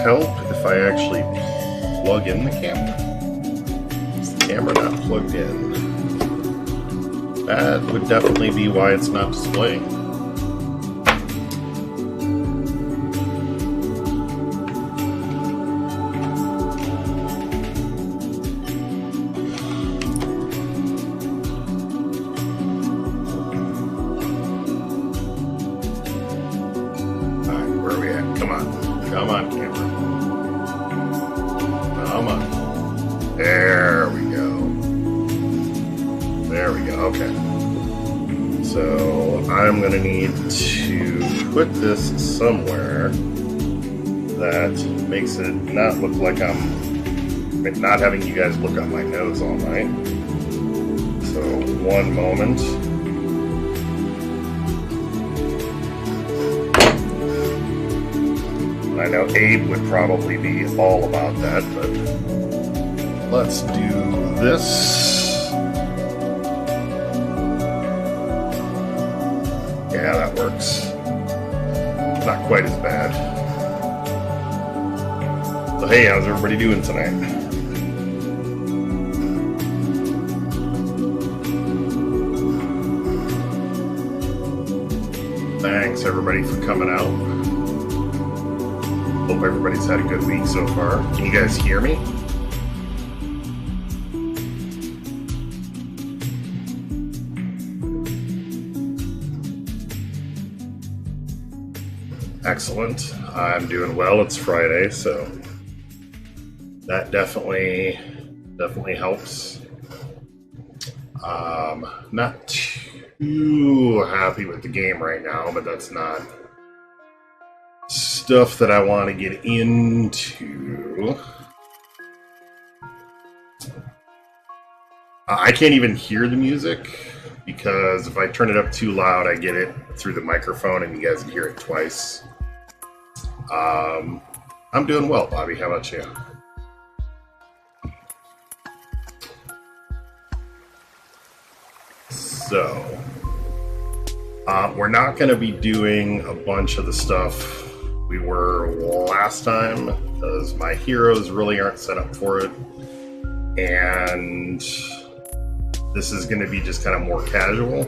help if I actually plug in the camera? Is the camera not plugged in? That would definitely be why it's not displaying. Come on, camera. Come on. There we go. There we go. Okay. So I'm going to need to put this somewhere that makes it not look like I'm not having you guys look at my nose all night. So one moment. I know Abe would probably be all about that, but let's do this. Yeah, that works. Not quite as bad. So hey, how's everybody doing tonight? Thanks everybody for coming out. Hope everybody's had a good week so far. Can you guys hear me? Excellent. I'm doing well. It's Friday, so that definitely helps. Not too happy with the game right now, but that's not stuff that I want to get into. I can't even hear the music because if I turn it up too loud, I get it through the microphone and you guys can hear it twice. I'm doing well, Bobby. How about you? So, we're not going to be doing a bunch of the stuff we were last time because my heroes really aren't set up for it, and this is going to be just kind of more casual.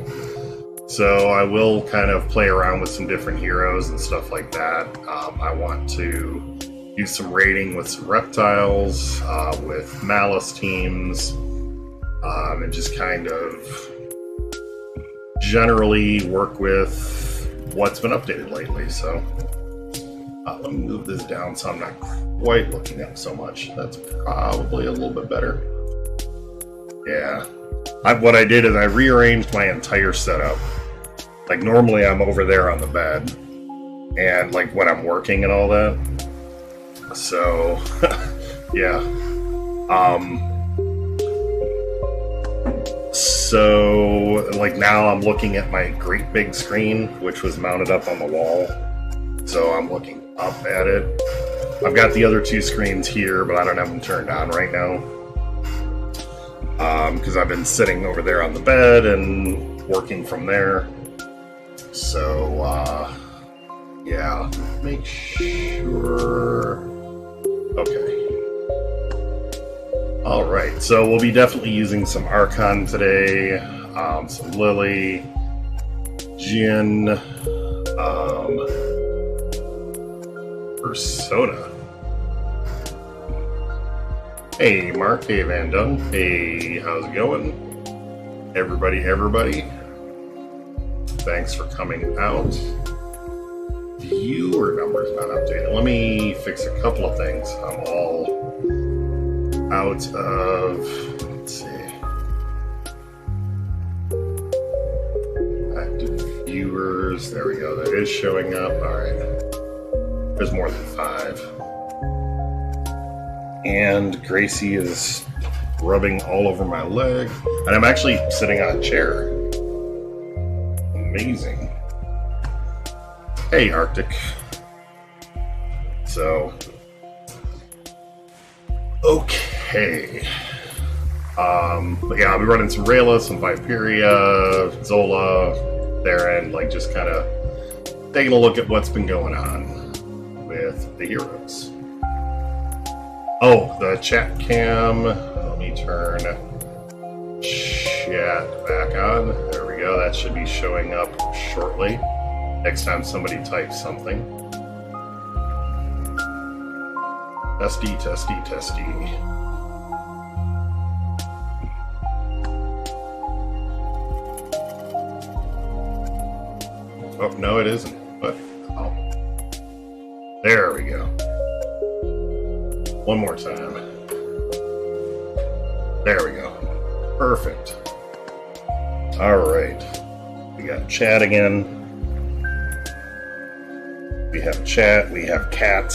So I will kind of play around with some different heroes and stuff like that. I want to do some raiding with some reptiles, with malice teams, and just kind of generally work with what's been updated lately. So let me move this down so I'm not quite looking up so much. That's probably a little bit better. Yeah. What I did is I rearranged my entire setup. Like normally I'm over there on the bed and like when I'm working and all that. So yeah. So like now I'm looking at my great big screen, which was mounted up on the wall. So I'm looking up at it. I've got the other two screens here, but I don't have them turned on right now. Because I've been sitting over there on the bed and working from there. So, yeah, make sure. Okay. All right, so we'll be definitely using some Archon today, some Lily, Jin, Persona. Hey, Mark. Hey, Van Dung. Hey, how's it going? Everybody. Thanks for coming out. Viewer numbers not updated. Let me fix a couple of things. I'm all out of, let's see. Active viewers. There we go. That is showing up. All right. There's more than 5. And Gracie is rubbing all over my leg. And I'm actually sitting on a chair. Amazing. Hey, Arctic. So, okay. But yeah, I'll be running some Rayla, some Viperia, Zola, there, and like just kind of taking a look at what's been going on with the heroes. Oh, the chat cam. Let me turn chat back on. There we go. That should be showing up shortly. Next time somebody types something. Testy, testy, testy. Oh, no, it isn't. But, oh. There we go. One more time. There we go. Perfect. All right. We got chat again. We have chat. We have cat.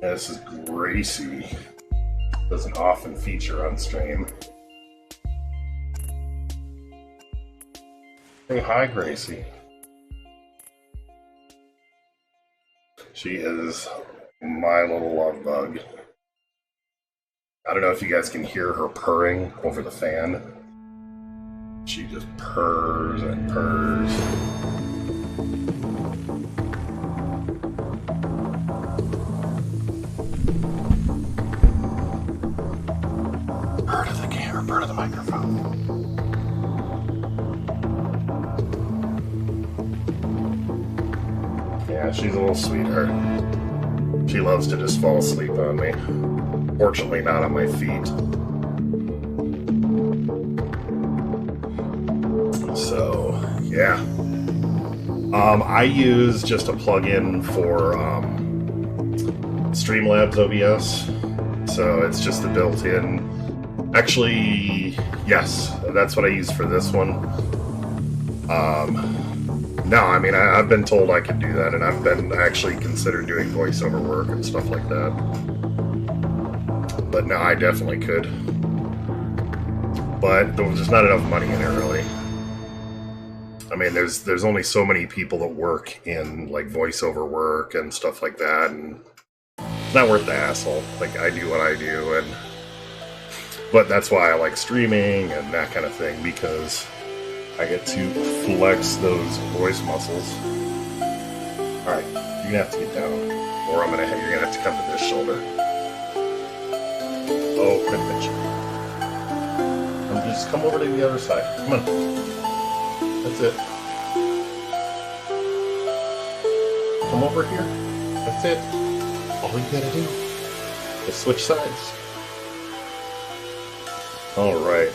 This is Gracie. Doesn't often feature on stream. Hey, hi, Gracie. She is my little love bug. I don't know if you guys can hear her purring over the fan. She just purrs and purrs. Purr to the camera, purr to the microphone. Yeah, she's a little sweetheart. She loves to just fall asleep on me. Fortunately, not on my feet. So, yeah. I use just a plugin for Streamlabs OBS. So it's just the built-in. Actually, yes, that's what I use for this one. No, I mean, I've been told I could do that, and I've been actually considered doing voiceover work and stuff like that. But no, I definitely could. But there's just not enough money in it, really. I mean, there's only so many people that work in, like, voiceover work and stuff like that, and it's not worth the hassle. Like, I do what I do, and... But that's why I like streaming and that kind of thing, because I get to flex those voice muscles. Alright, you're gonna have to get down, or you're gonna have to come to this shoulder. Oh, quit bitching. Just come over to the other side. Come on. That's it. Come over here. That's it. All you gotta do is switch sides. Alright.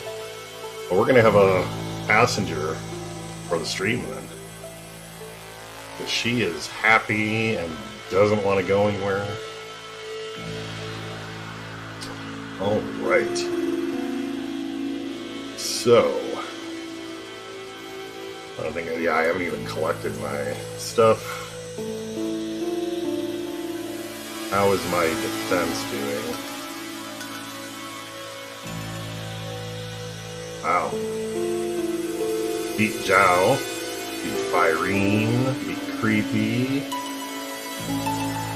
Well, we're gonna have a passenger for the stream then. Because she is happy and doesn't want to go anywhere. Alright. So, I don't think, yeah, I haven't even collected my stuff. How is my defense doing? Wow. Beat Zhao, beat Firene, beat Creepy,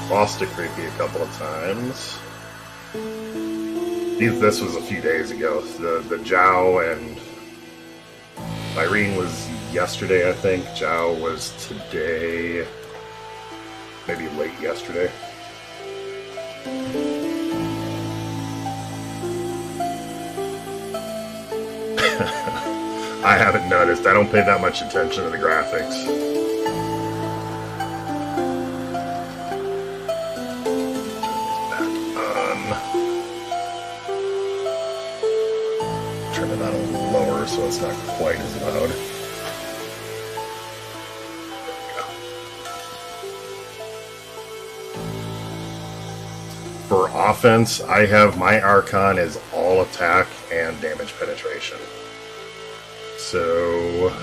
lost to Creepy a couple of times. This was a few days ago. The Zhao and Firene was yesterday, I think. Zhao was today, maybe late yesterday. I haven't noticed. I don't pay that much attention to the graphics. Back on. Turn it on a little lower so it's not quite as loud. For offense, I have my Archon is all attack and damage penetration. So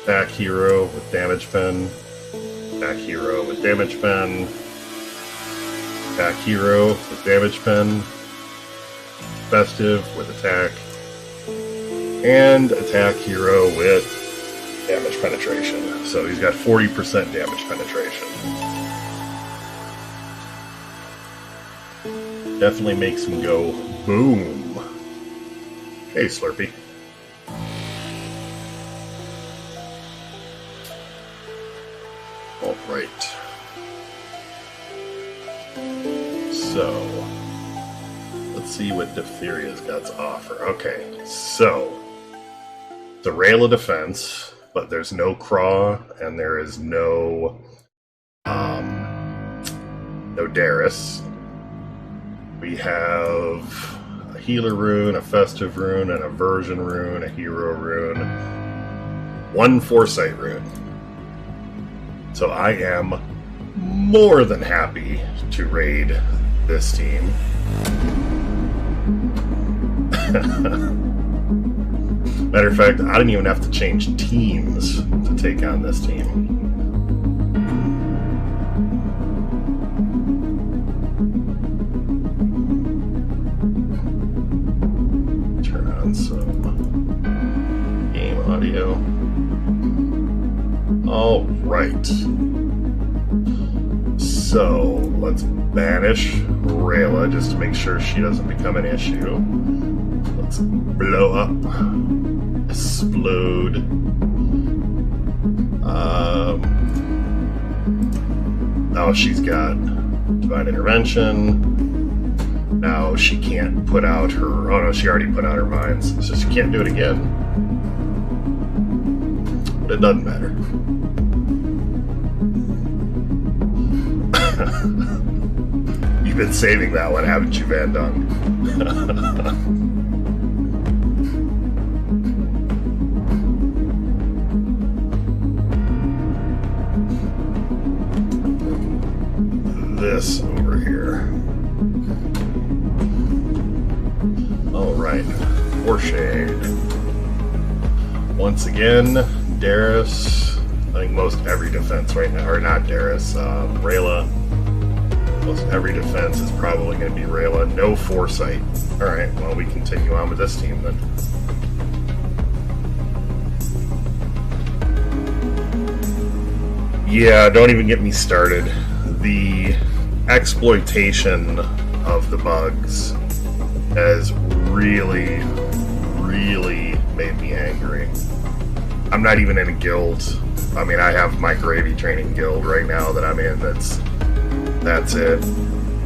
attack hero with damage pen, attack hero with damage pen, attack hero with damage pen, festive with attack, and attack hero with damage penetration. So he's got 40% damage penetration. Definitely makes him go boom. Hey, Slurpee. All right. So, let's see what Diphtheria's got to offer. Okay, so the Rail of Defense, but there's no Craw and there is no Darius. We have a Healer Rune, a Festive Rune, an Aversion Rune, a Hero Rune, one Foresight Rune. So I am more than happy to raid this team. Matter of fact, I didn't even have to change teams to take on this team. Turn on some game audio. All right. So let's banish Rayla just to make sure she doesn't become an issue. Let's blow up, explode. Now she's got Divine Intervention. Now she can't put out her. Oh no, she already put out her mines, so she can't do it again. But it doesn't matter. You've been saving that one, haven't you, Van Dung? This over here. Alright. Warshade. Once again, Darius. I think most every defense right now, or not Darius, Rayla. Most every defense is probably going to be Rayla. No Foresight. Alright, well, we continue on with this team then. Yeah, don't even get me started. The exploitation of the bugs has really, really made me angry. I'm not even in a guild. I mean, I have my GravyTraining guild right now that I'm in. That's it.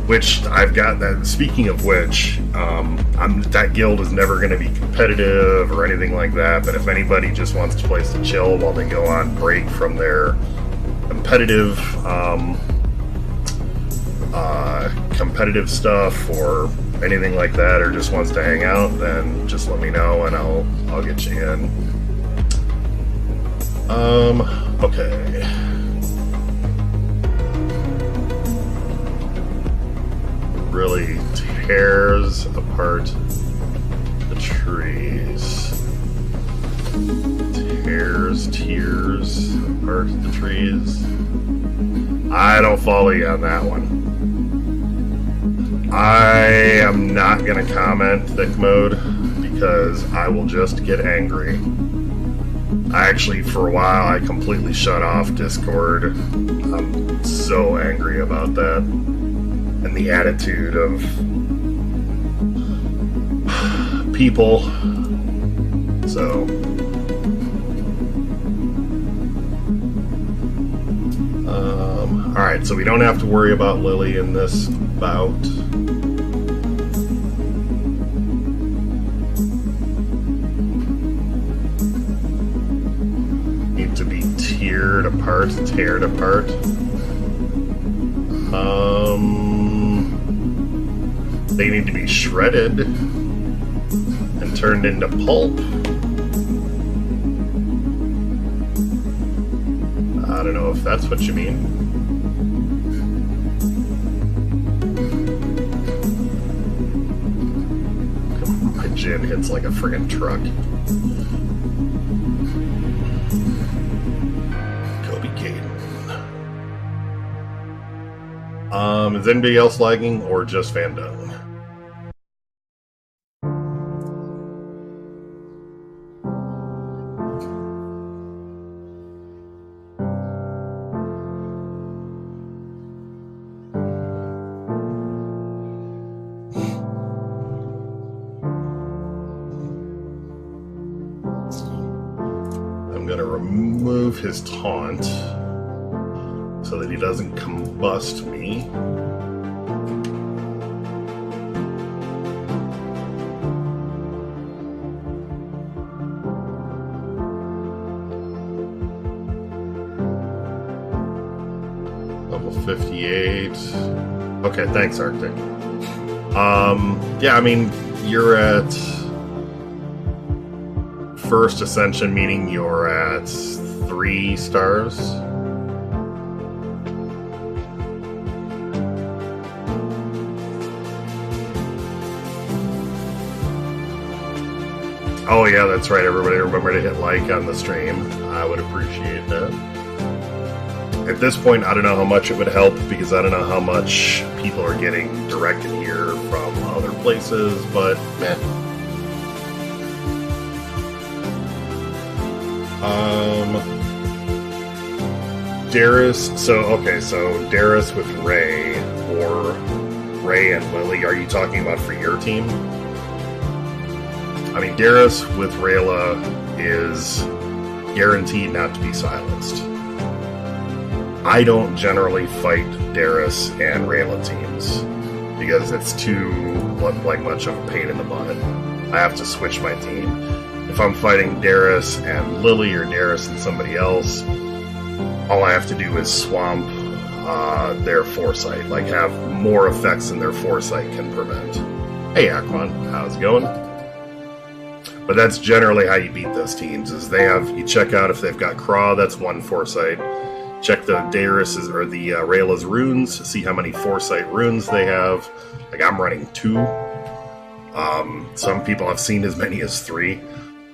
Which I've got that. Speaking of which, that guild is never going to be competitive or anything like that. But if anybody just wants to play some chill while they go on break from their competitive stuff or anything like that, or just wants to hang out, then just let me know and I'll get you in. Okay. Really tears apart the trees. Tears apart the trees. I don't follow you on that one. I am not going to comment thick mode because I will just get angry. I actually, for a while, I completely shut off Discord. I'm so angry about that. And the attitude of people. So, alright, so we don't have to worry about Lily in this bout. Need to be teared apart. They need to be shredded and turned into pulp. I don't know if that's what you mean. My gin hits like a friggin' truck. Kobe Caden. Is anybody else lagging or just Van Dung? I'm going to remove his taunt so that he doesn't combust me. Level 58. Okay, thanks, Arctic. Yeah, I mean, you're at first ascension, meaning you're at 3 stars. Oh yeah, that's right, everybody. Remember to hit like on the stream. I would appreciate that. At this point, I don't know how much it would help because I don't know how much people are getting directed here from other places, but meh. Darius, so Darius with Ray, or Ray and Lily, are you talking about for your team? I mean, Darius with Rayla is guaranteed not to be silenced. I don't generally fight Darius and Rayla teams because it's too much of a pain in the butt. I have to switch my team. If I'm fighting Darius and Lily or Darius and somebody else, all I have to do is swamp their foresight, like have more effects than their foresight can prevent. Hey Akmon, how's it going? But that's generally how you beat those teams, is you check out if they've got Craw, that's 1 foresight. Check the Darius's or the Rayla's runes, see how many foresight runes they have. Like I'm running 2. Some people I've seen as many as 3.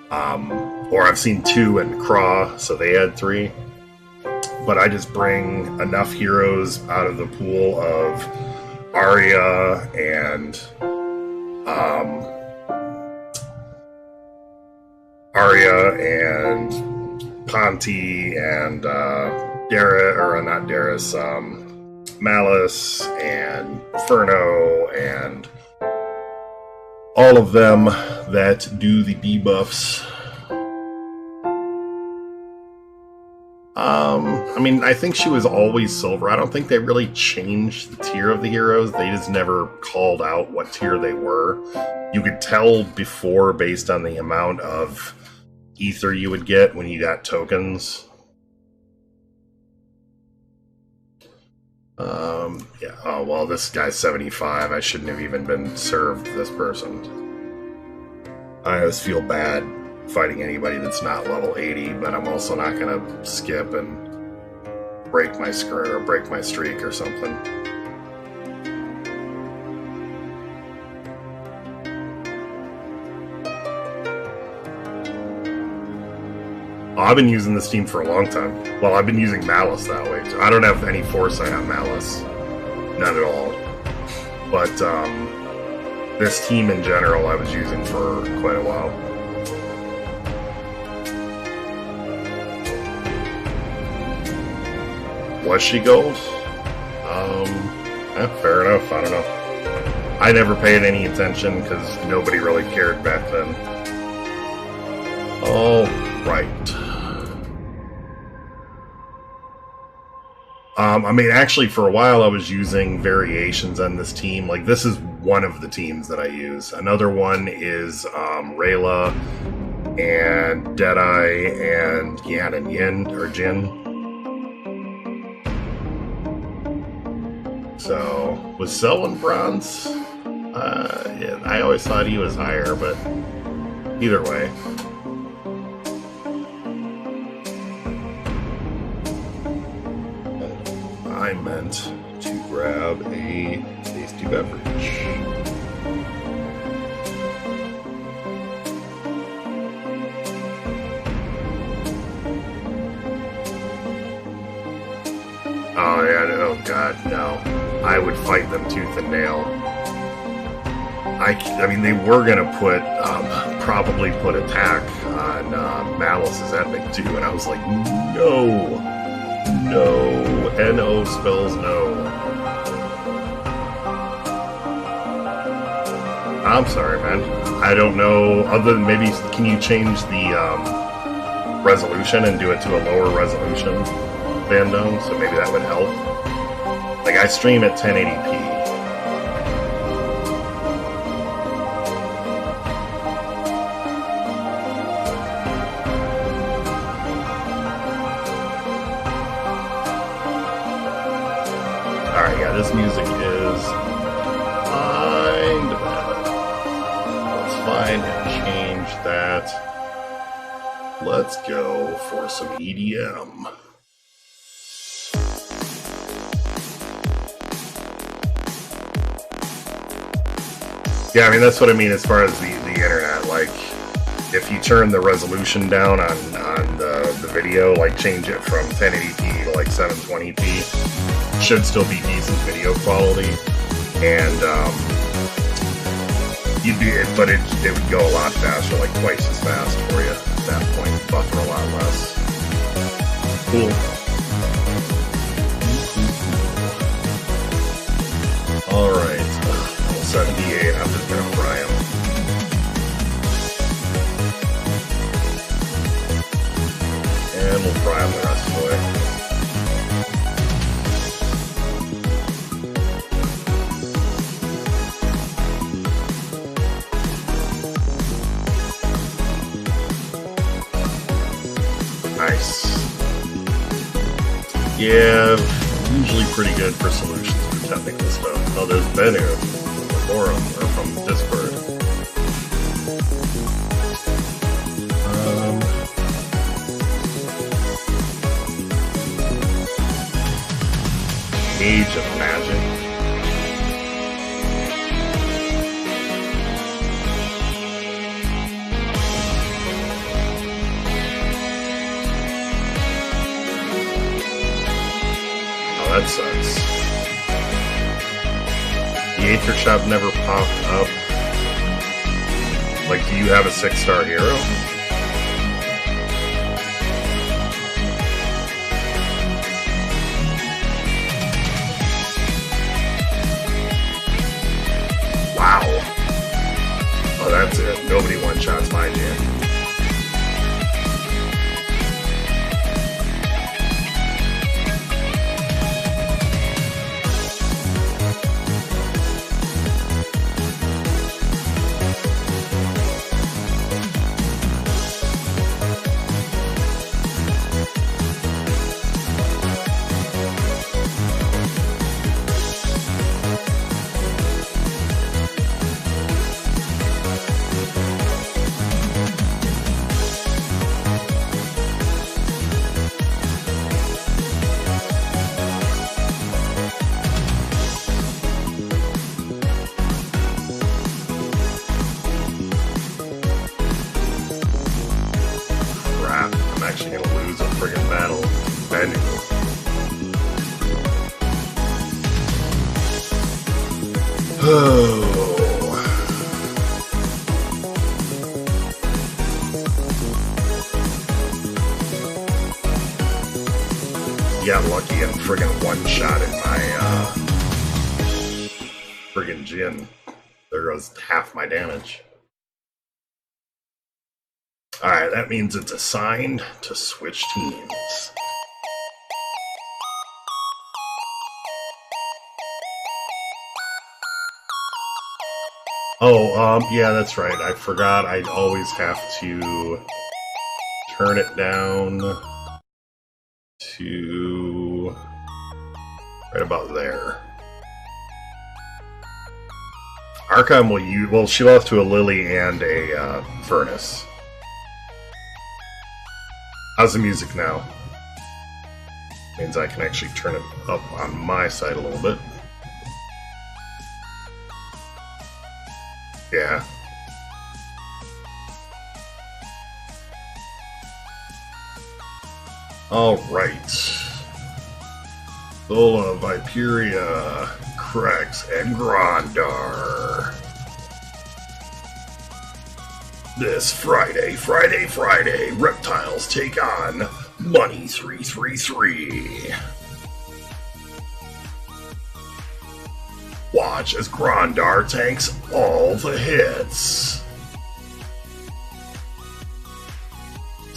Or I've seen 2 and Craw, so they had 3. But I just bring enough heroes out of the pool of Arya and Ponti and Malice and Furno and all of them that do the debuffs. I mean, I think she was always silver. I don't think they really changed the tier of the heroes. They just never called out what tier they were. You could tell before based on the amount of ether you would get when you got tokens. Yeah. Oh, well, this guy's 75. I shouldn't have even been served this person. I always feel bad fighting anybody that's not level 80, but I'm also not going to skip and break my streak or something. Oh, I've been using this team for a long time. Well, I've been using Malice that way too. I don't have any foresight on Malice. None at all. But this team in general I was using for quite a while. Was she gold? Fair enough, I don't know. I never paid any attention because nobody really cared back then. All right. I mean, actually, for a while I was using variations on this team. Like, this is one of the teams that I use. Another one is Rayla and Deadeye and Yan and Yin, or Jin. So, was Selwyn bronze? Yeah, I always thought he was higher, but either way. I meant to grab a tasty beverage. Oh yeah, oh god, no. I would fight them tooth and nail. I mean, they were gonna probably put attack on Malice's epic too, and I was like, no. No. N-O spells no. I'm sorry, man. I don't know, other than maybe, can you change the resolution and do it to a lower resolution fandom, so maybe that would help. Like, I stream at 1080p. Alright, yeah, this music is kind of bad. Let's find and change that. Let's go for some EDM. Yeah, I mean, that's what I mean as far as the internet. Like, if you turn the resolution down on the video, like change it from 1080p to like 720p, should still be decent video quality. And but it would go a lot faster, like twice as fast for you at that point. Buffer a lot less. Cool. Alright. 78, I'm just gonna fry them. And we'll fry them the rest of the way. Nice. Yeah, usually pretty good for solutions for technical stuff. Oh, there's Benu from the forum, or from Discord. Age of Magic. That sucks. The Aether Shop never popped up. Like, do you have a 6-star hero? Wow. Oh, that's it. Nobody one-shots my jam. Actually gonna lose a friggin' battle. Benu. Oh. Got lucky and friggin' one-shotted my friggin' Jin. There goes half my damage. Alright, that means it's assigned to switch teams. Oh, yeah, that's right. I forgot I'd always have to turn it down to right about there. Archon will use, well, she'll have to a Lily and a Furnace. How's the music now? Means I can actually turn it up on my side a little bit. Yeah. Alright. Zola, Viperia, Krex, and Grandar. This Friday, Reptiles take on Money 333. Watch as Grandar tanks all the hits.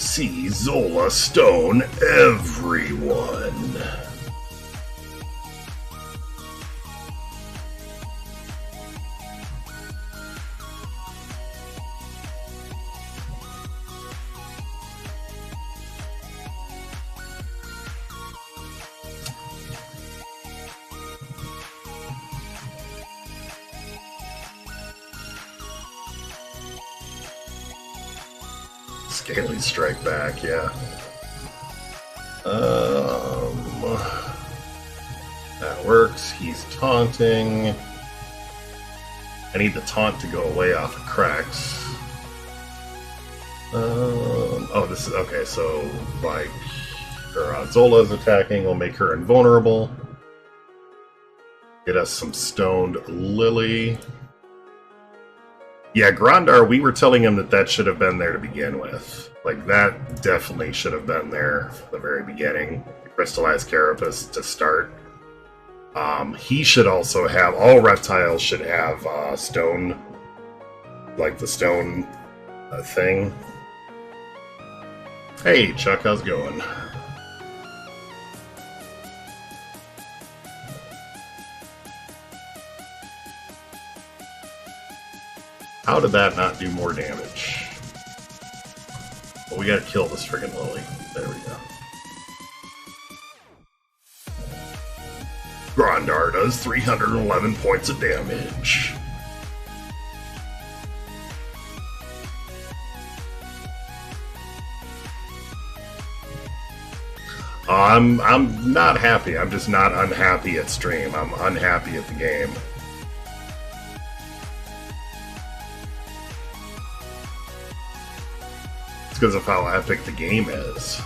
See Zola stone everyone. Scaly strike back, yeah. That works. He's taunting. I need the taunt to go away off of cracks. Oh, this is okay. So, like, her Zola's attacking will make her invulnerable. Get us some stoned Lily. Yeah, Grandar, we were telling him that should have been there to begin with. Like, that definitely should have been there from the very beginning. Crystallized Carapace to start. He should also have, all reptiles should have stone, like the stone thing. Hey, Chuck, how's it going? How did that not do more damage? Well, we gotta kill this friggin' Lily. There we go. Grandar does 311 points of damage. I'm not happy. I'm just not unhappy at stream. I'm unhappy at the game. It's because of how epic the game is.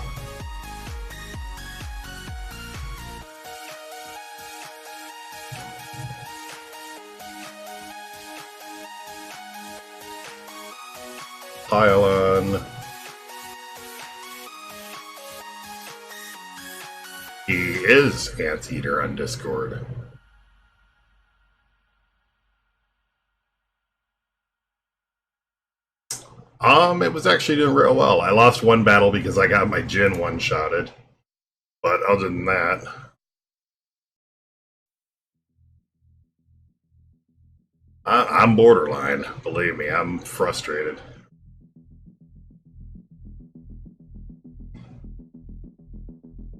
Pylon. He is Anteater on Discord. It was actually doing real well. I lost one battle because I got my Jin one-shotted. But other than that... I'm borderline. Believe me, I'm frustrated.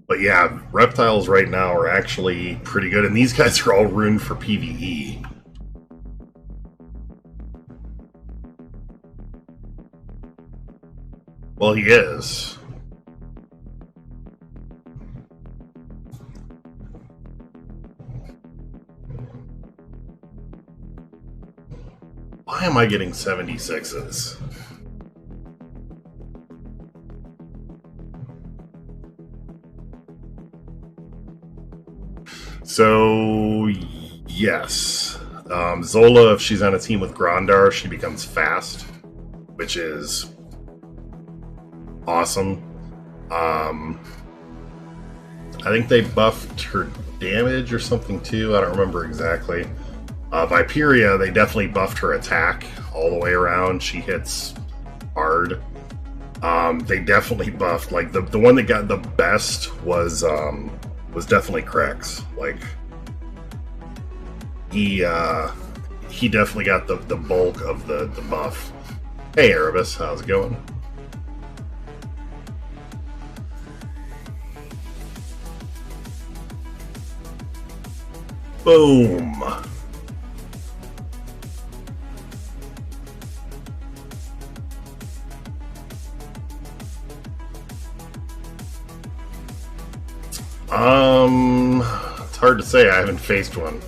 But yeah, reptiles right now are actually pretty good, and these guys are all ruined for PvE. Well, he is. Why am I getting 76s? So, yes. Zola, if she's on a team with Grandar, she becomes fast, which is awesome. I think they buffed her damage or something too. I don't remember exactly. Viperia, they definitely buffed her attack all the way around. She hits hard. They definitely buffed, like, the one that got the best was definitely Krex. Like, he definitely got the bulk of the buff. Hey Erebus, how's it going? Boom. It's hard to say. I haven't faced one.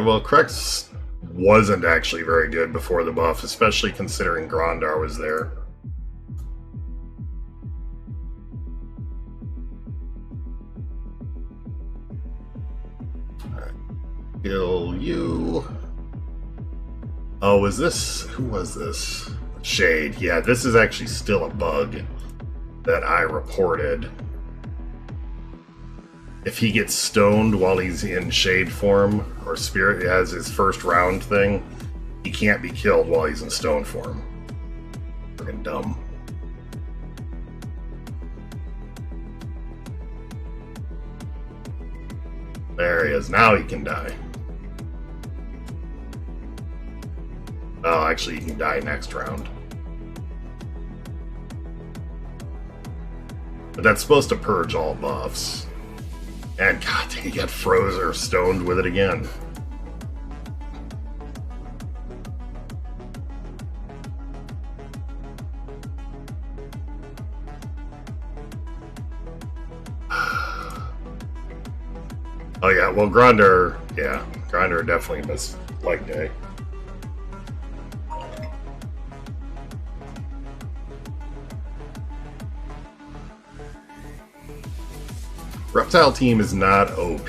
Well, Krex wasn't actually very good before the buff, especially considering Grandar was there. Kill you. Oh, was this... Who was this? Shade. Yeah, this is actually still a bug that I reported. If he gets stoned while he's in shade form, or spirit has his first round thing, he can't be killed while he's in stone form. Freaking dumb. There he is. Now he can die. Oh, actually, he can die next round. But that's supposed to purge all buffs. And god, he got froze or stoned with it again. Oh yeah, well Gronder definitely missed leg day. Reptile team is not OP.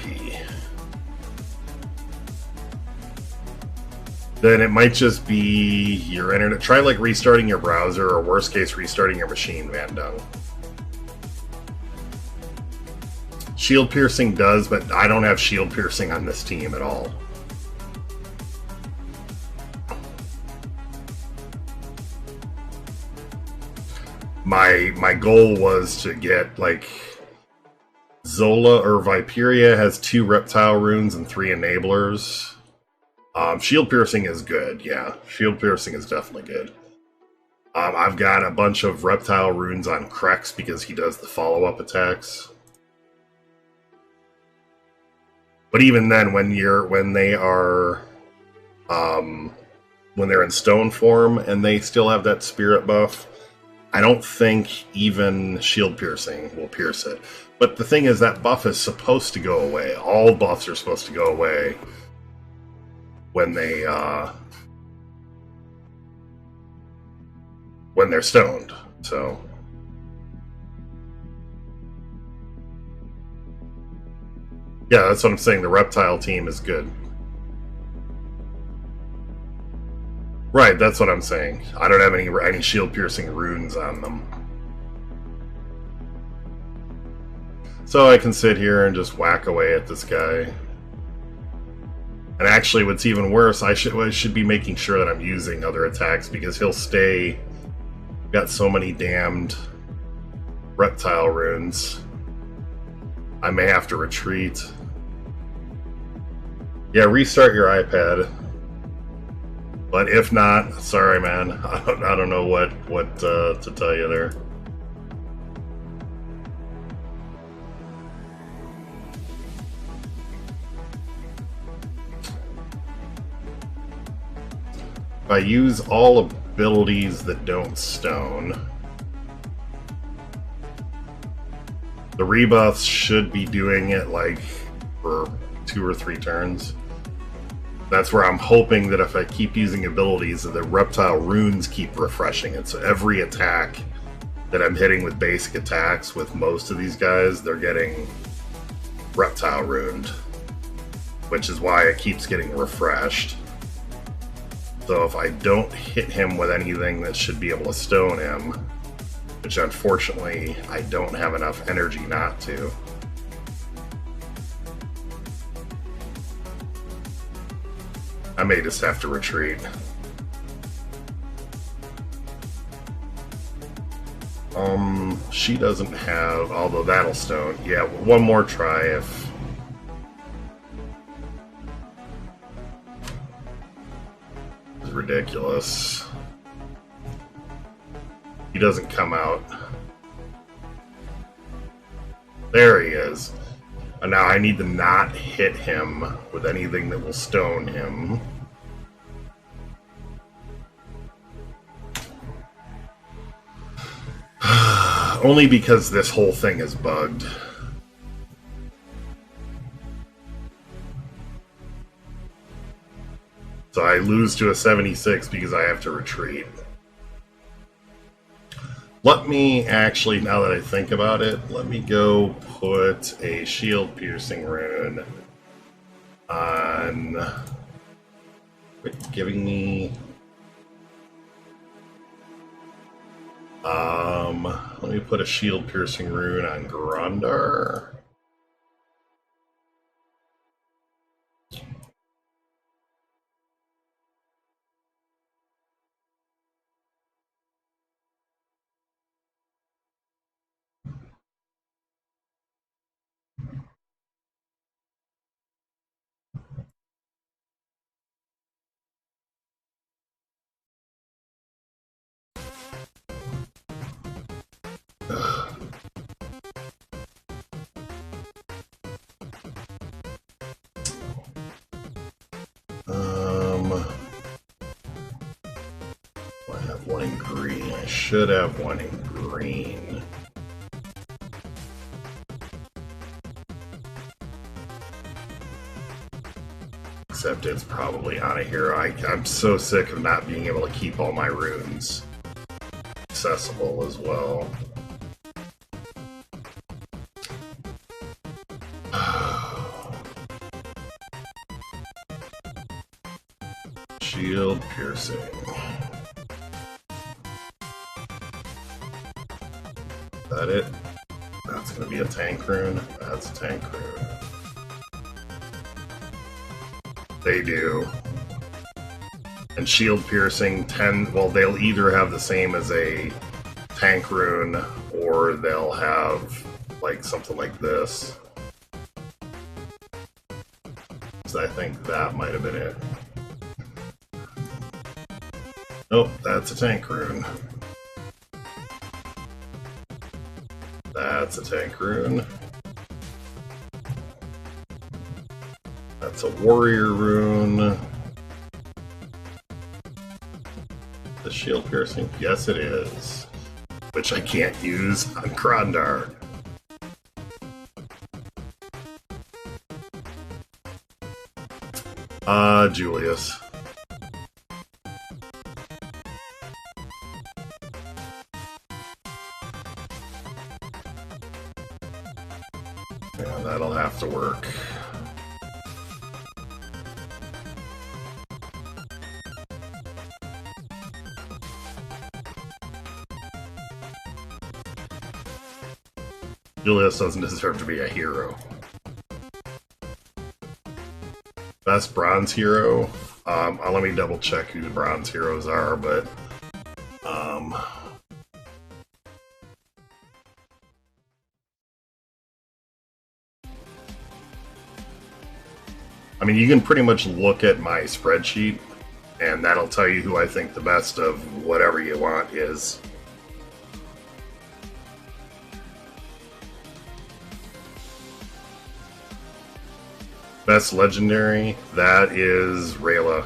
Then it might just be your internet. Try like restarting your browser, or worst case restarting your machine, Van Dung. Shield piercing does, but I don't have shield piercing on this team at all. My goal was to get like Zola or Viperia has 2 reptile runes and 3 enablers. Shield piercing is good, yeah. Shield piercing is definitely good. I've got a bunch of reptile runes on Krex because he does the follow-up attacks. But even then, when they're in stone form and they still have that spirit buff, I don't think even shield piercing will pierce it. But the thing is, that buff is supposed to go away. All buffs are supposed to go away when they're stoned. So yeah, that's what I'm saying. The reptile team is good. Right, that's what I'm saying. I don't have any shield piercing runes on them. So I can sit here and just whack away at this guy. And actually, what's even worse, I should be making sure that I'm using other attacks, because he'll stay... Got so many damned reptile runes. I may have to retreat. Yeah, restart your iPad. But if not, sorry, man. I don't know what to tell you there. If I use all abilities that don't stone, the rebuffs should be doing it like for 2 or 3 turns. That's where I'm hoping that if I keep using abilities, that the reptile runes keep refreshing it. So every attack that I'm hitting with basic attacks with most of these guys, they're getting reptile runed, which is why it keeps getting refreshed. So if I don't hit him with anything that should be able to stone him, which unfortunately I don't have enough energy not to, I may just have to retreat. She doesn't have, although that'll stone. Yeah, one more try if... It's ridiculous. He doesn't come out. There he is. And now I need to not hit him with anything that will stone him. Only because this whole thing is bugged. So I lose to a 76 because I have to retreat. Let me actually, now that I think about it, let me go put a shield piercing rune on... Quit giving me... Let me put a shield piercing rune on Grandar. I have one in green. I should have one in green. Except it's probably out of here. I'm so sick of not being able to keep all my runes accessible as well. Shield piercing. Is that it? That's going to be a tank rune. That's a tank rune. They do. And shield piercing 10, well, they'll either have the same as a tank rune or they'll have like something like this. So I think that might have been it. Nope, that's a tank rune. That's a tank rune. That's a warrior rune. The shield piercing? Yes, it is. Which I can't use on Grandar. Julius. Yeah, that'll have to work. Julius doesn't deserve to be a hero. Best bronze hero? Let me double check who the bronze heroes are, but I mean, you can pretty much look at my spreadsheet, and that'll tell you who I think the best of whatever you want is. Best legendary, that is Rayla.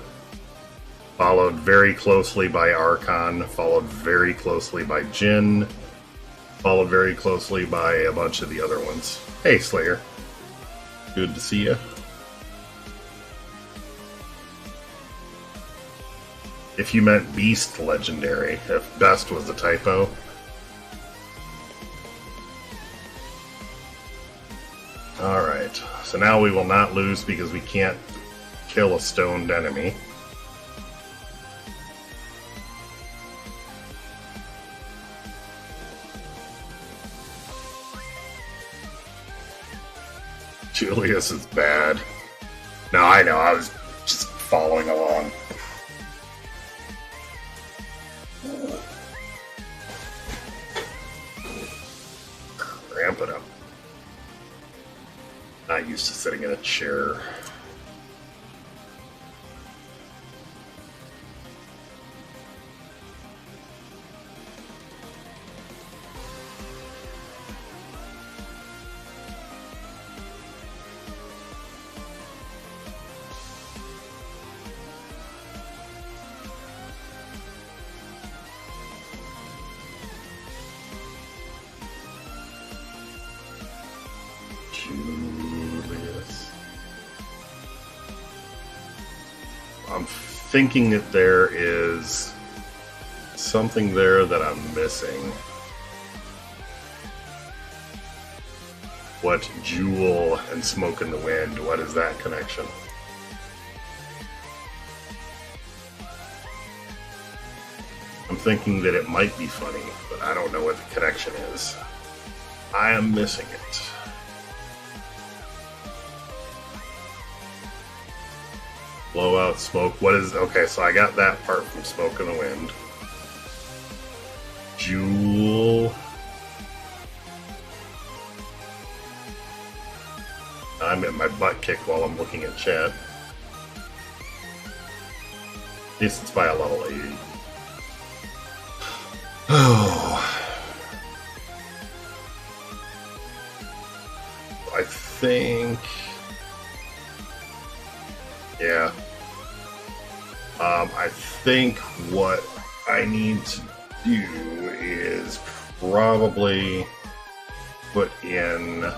Followed very closely by Archon, followed very closely by Jin, followed very closely by a bunch of the other ones. Hey, Slayer. Good to see you. If you meant Beast legendary, if best was a typo. Alright, so now we will not lose because we can't kill a stoned enemy. Julius is bad. No, I know, I was just following along. Ramp it up. Not used to sitting in a chair. Julius. I'm thinking that there is something there that I'm missing. What Jewel and Smoke in the Wind? What is that connection? I'm thinking that it might be funny, but I don't know what the connection is. I am missing it. Blow out smoke. What is... Okay, so I got that part from Smoke in the Wind. Jewel. I'm getting my butt kicked while I'm looking at chat. At least it's by a level 80. Oh. I think... Yeah. I think what I need to do is probably put in...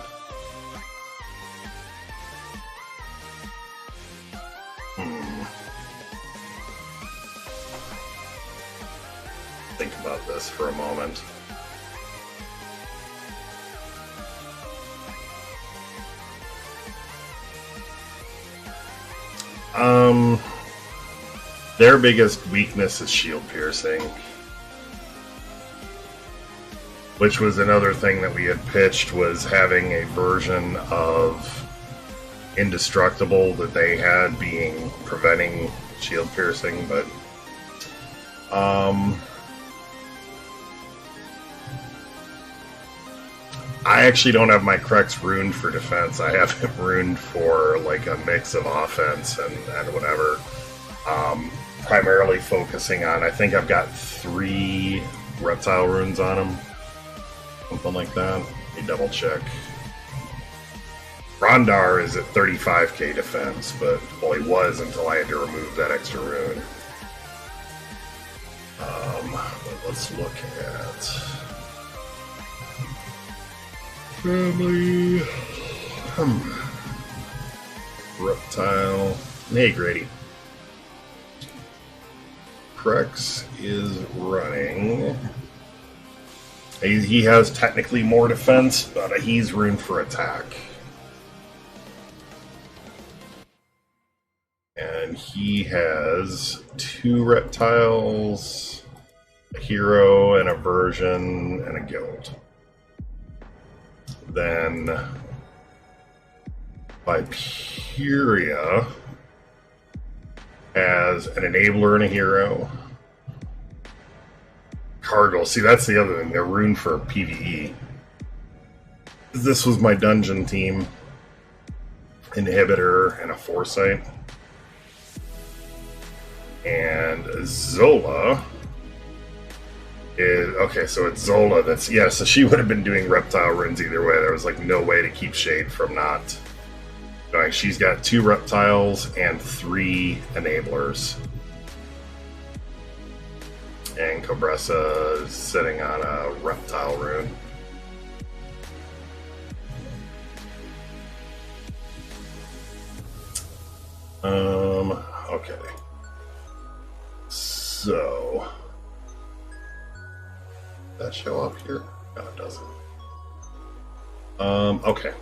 Think about this for a moment. Their biggest weakness is shield piercing, which was another thing that we had pitched, was having a version of Indestructible that they had being preventing shield piercing, but I actually don't have my Krex ruined for defense. I have it ruined for like a mix of offense and whatever. Primarily focusing on, I think I've got 3 Reptile runes on him. Something like that. Let me double check. Rondar is at 35k defense, but, well, he was until I had to remove that extra rune. Let's look at... Family... Reptile... Hey, Grady. Krex is running... He has technically more defense, but he's ruined for attack. And he has 2 reptiles, a hero, and a version, and a guild. Then Viperia has an enabler and a hero. Cargill, see, that's the other thing, they're ruined for PvE. This was my dungeon team. Inhibitor and a Foresight. And Zola is... Okay, so it's Zola that's... Yeah, so she would have been doing Reptile runes either way. There was like no way to keep Shade from not going. She's got 2 Reptiles and 3 Enablers. And Cobressa is sitting on a Reptile rune. Okay. So... Does that show up here? No, it doesn't. Okay.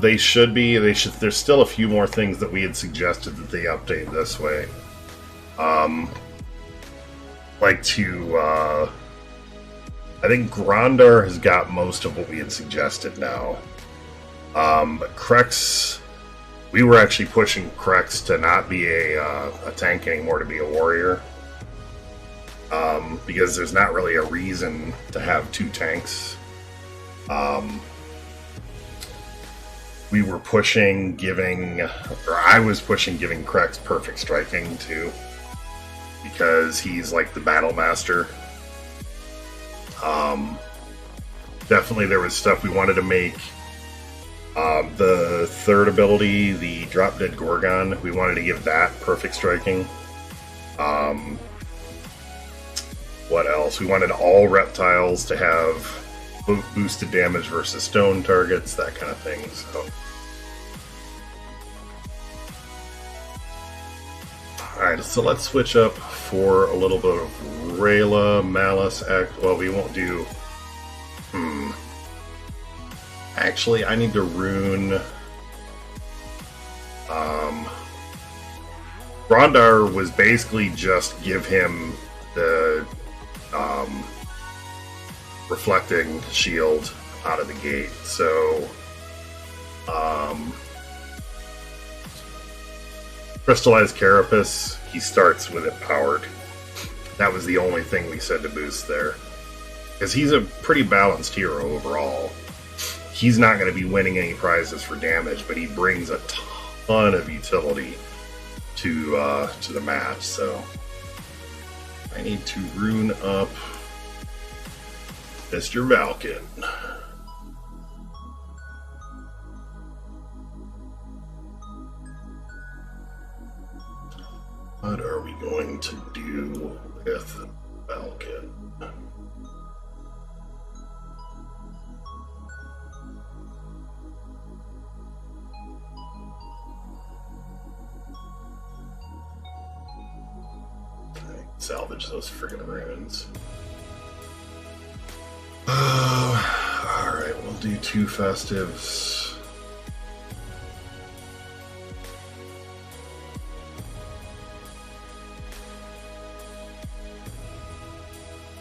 They should be. There's still a few more things that we had suggested that they update this way. Like to, I think Grandar has got most of what we had suggested now. But Krex, we were actually pushing Krex to not be a tank anymore, to be a warrior. Because there's not really a reason to have 2 tanks. We were pushing giving, or I was pushing giving Krex perfect striking too, because he's like the battle master. Definitely there was stuff we wanted to make. The 3rd ability, the Drop Dead Gorgon, we wanted to give that perfect striking. What else? We wanted all reptiles to have boosted damage versus stone targets, that kind of thing. So, alright, so let's switch up for a little bit of Rayla, Malice, well, we won't do... Actually, I need to rune... Rondar was basically just give him the reflecting shield out of the gate. So Crystallized Carapace, he starts with it powered. That was the only thing we said to boost there. Because he's a pretty balanced hero overall. He's not going to be winning any prizes for damage, but he brings a ton of utility to the match. So I need to rune up Mr. Valken. What are we going to do with Valken? Salvage those friggin' runes. Alright, we'll do 2 festives.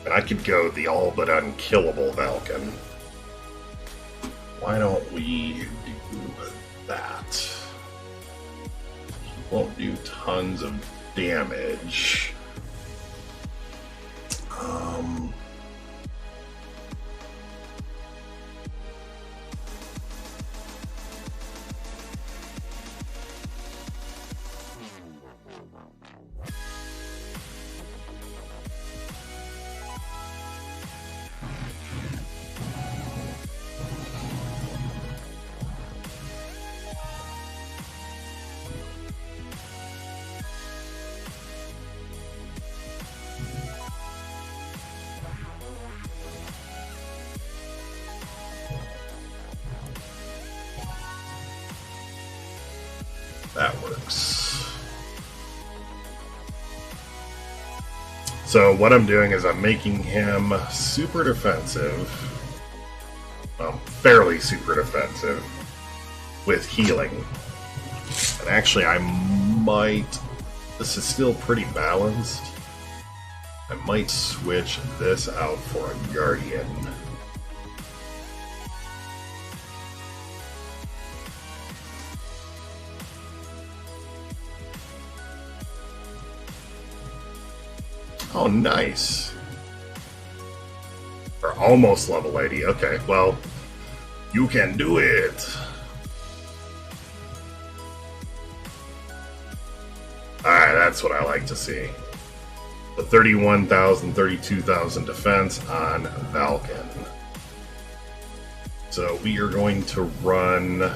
And I could go the all but unkillable Valken. Why don't we do that? He won't do tons of damage. That works. So what I'm doing is I'm making him super defensive, well, fairly super defensive, with healing. And actually I might, this is still pretty balanced, I might switch this out for a Guardian. Oh, nice. We're almost level 80. Okay, well, you can do it. Alright, that's what I like to see. The 31,000, 32,000 defense on Valken. So we are going to run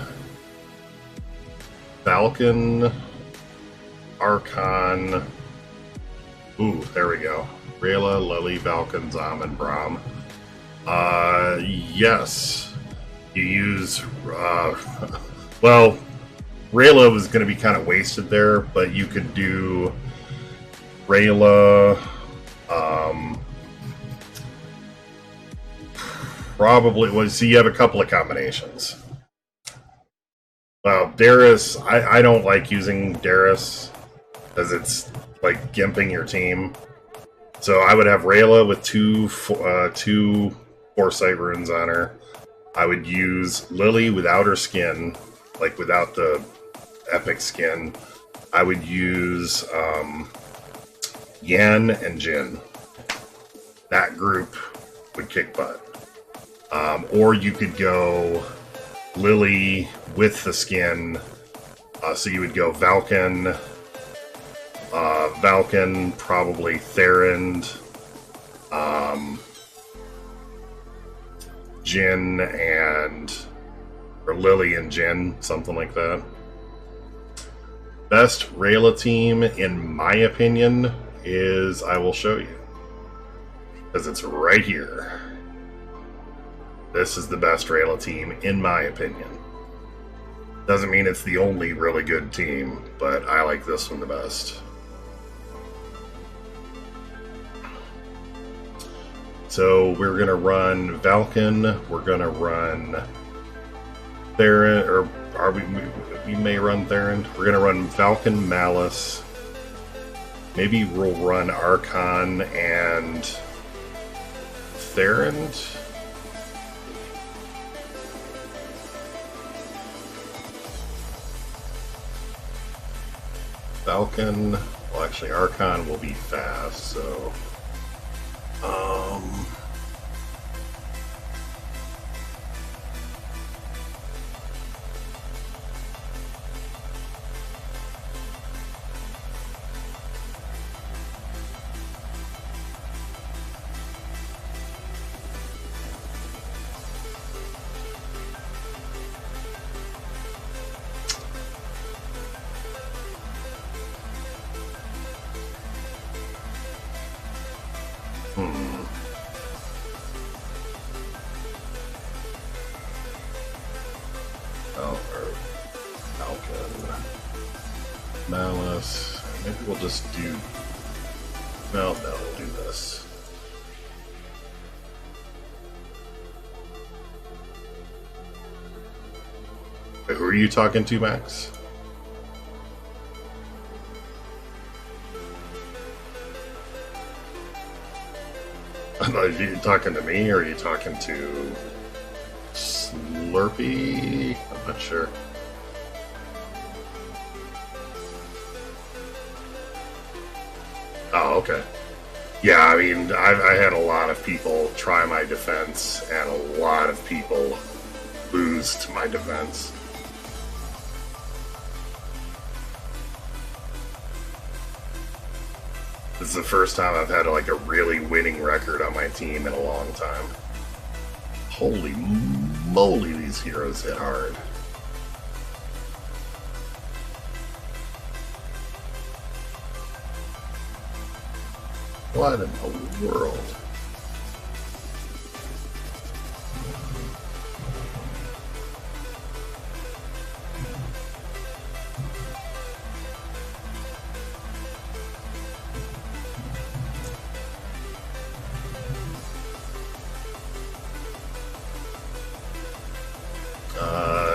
Valken, Archon. Ooh, there we go. Rayla, Lily, Valken, Zom, and Braum. Yes. You use, well, Rayla was going to be kind of wasted there, but you could do Rayla, probably, well, so you have a couple of combinations. Well, Darius, I don't like using Darius, because it's like gimping your team. So I would have Rayla with two Foresight runes on her. I would use Lily without her skin, like without the epic skin. I would use Yan and Jin. That group would kick butt. Or you could go Lily with the skin. So you would go Valken, probably Therend, Jin or Lily and Jin, something like that. Best Rayla team, in my opinion, is, I will show you, because it's right here. This is the best Rayla team, in my opinion. Doesn't mean it's the only really good team, but I like this one the best. So we're going to run Valken, we're going to run Theron, or are we? We may run Theron. We're gonna run Falcon, Malice. Maybe we'll run Archon and Theron. Falcon. Well, actually, Archon will be fast, so. Falcon. Malice. Maybe we'll just do... No, we'll do this. Wait, who are you talking to, Max? Are you talking to me, or are you talking to Slurpee? I'm not sure. Oh, okay. Yeah, I mean, I had a lot of people try my defense, and a lot of people lose to my defense. This is the first time I've had like a really winning record on my team in a long time. Holy moly, these heroes hit hard. What in the world?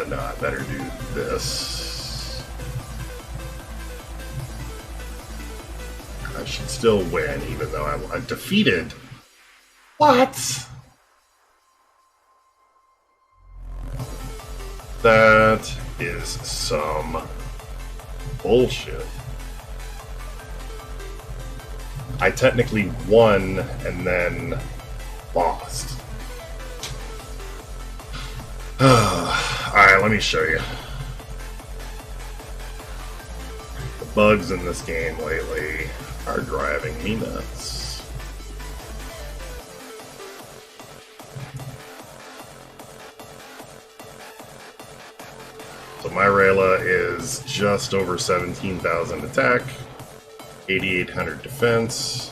No, I better do this. I should still win, even though I'm defeated. What? That is some bullshit. I technically won and then lost. Alright, let me show you. The bugs in this game lately are driving me nuts. So my Rayla is just over 17,000 attack, 8,800 defense.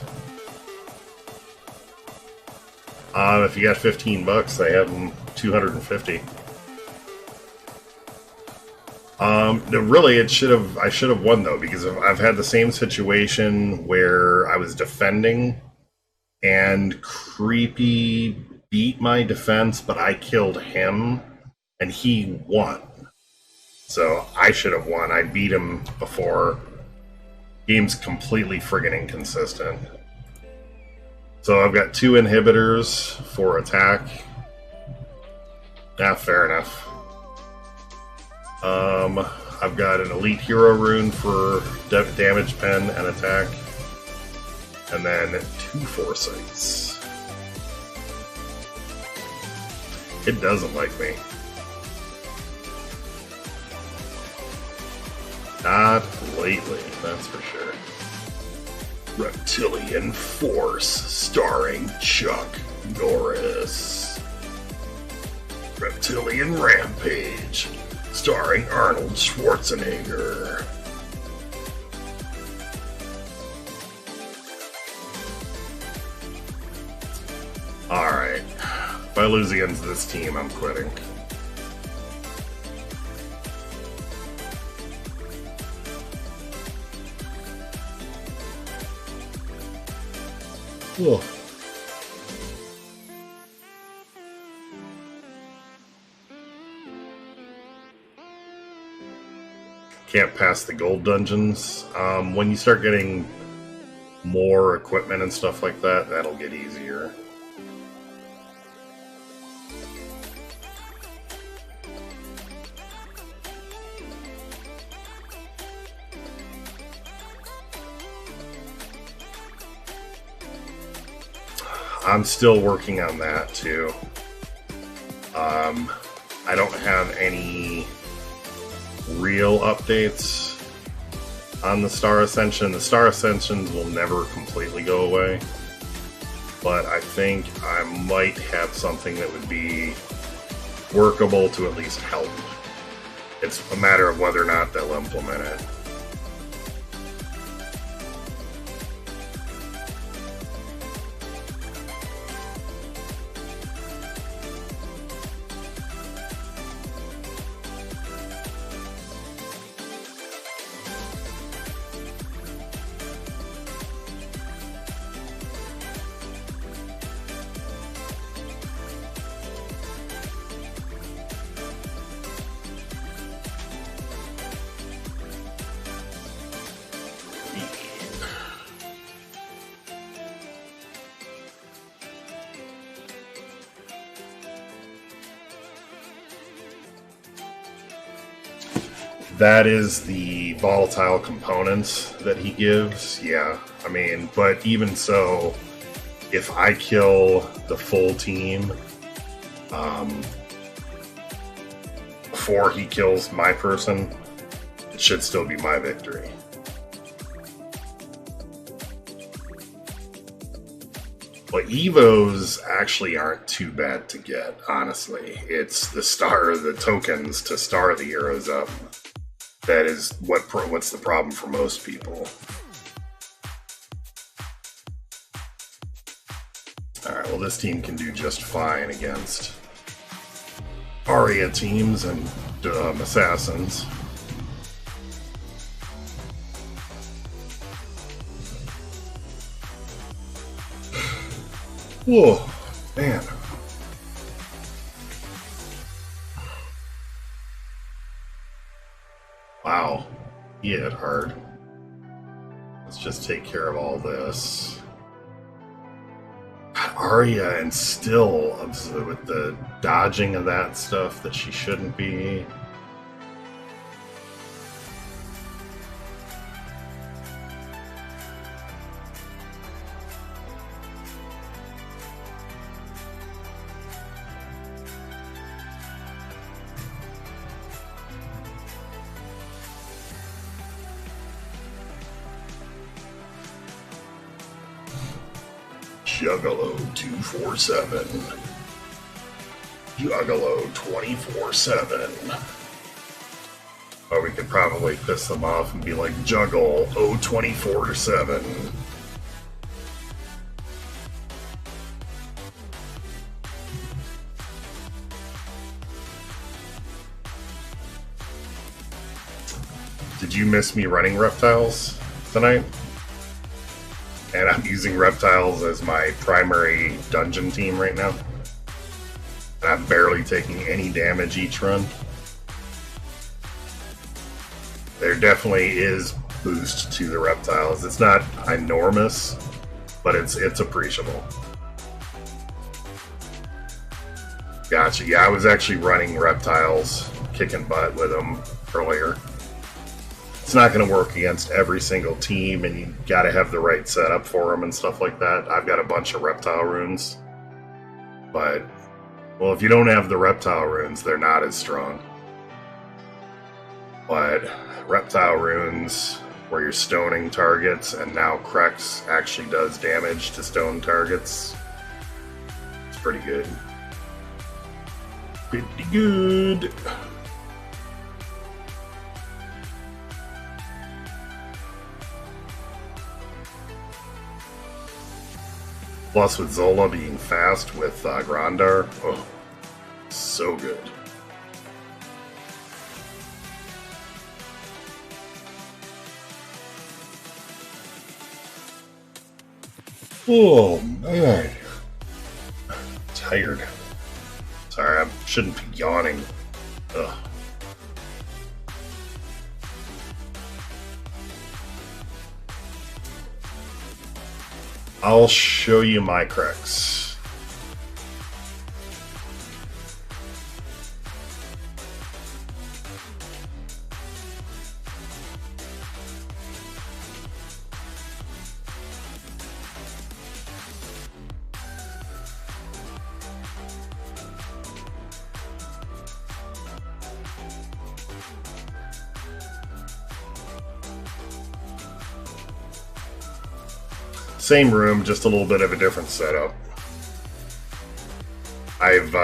If you got 15 bucks, I have them 250. No, really, I should have won though, because I've had the same situation where I was defending and Creepy beat my defense, but I killed him and he won. So I should have won. I beat him before. Game's completely friggin' inconsistent. So I've got 2 inhibitors for attack. Yeah, fair enough. I've got an elite hero rune for damage pen and attack. And then 2 foresights. It doesn't like me. Not lately, that's for sure. Reptilian Force, starring Chuck Norris. Reptilian Rampage, starring Arnold Schwarzenegger. Alright. If I lose against this team, I'm quitting. Ugh. can't pass the gold dungeons. When you start getting more equipment and stuff like that, that'll get easier. I'm still working on that too. I don't have any real updates on the Star Ascension. The Star Ascensions will never completely go away, but I think I might have something that would be workable to at least help. It's a matter of whether or not they'll implement it. That is the volatile components that he gives. Yeah, I mean, but even so, if I kill the full team before he kills my person, it should still be my victory. But Evos actually aren't too bad to get, honestly. It's the tokens to star the heroes up. That is what's the problem for most people. Alright, well this team can do just fine against Aria teams and assassins. Whoa, man. Wow, he hit hard. Let's just take care of all this. Arya, and still with the dodging of that stuff that she shouldn't be. Juggalo 247. Juggalo 24/7. Or we could probably piss them off and be like Juggle 024/7. Did you miss me running reptiles tonight? And I'm using reptiles as my primary dungeon team right now. And I'm barely taking any damage each run. There definitely is boost to the reptiles. It's not enormous, but it's appreciable. Gotcha. Yeah, I was actually running reptiles, kicking butt with them earlier. It's not going to work against every single team, and you got to have the right setup for them and stuff like that. I've got a bunch of reptile runes, but, well, if you don't have the reptile runes, they're not as strong. But reptile runes, where you're stoning targets, and now Crex actually does damage to stone targets, it's pretty good. Pretty good. Plus, with Zola being fast with Grandar, oh, so good. Oh, man. I'm tired. Sorry, I shouldn't be yawning. Ugh. I'll show you my cracks. Same room, just a little bit of a different setup. I've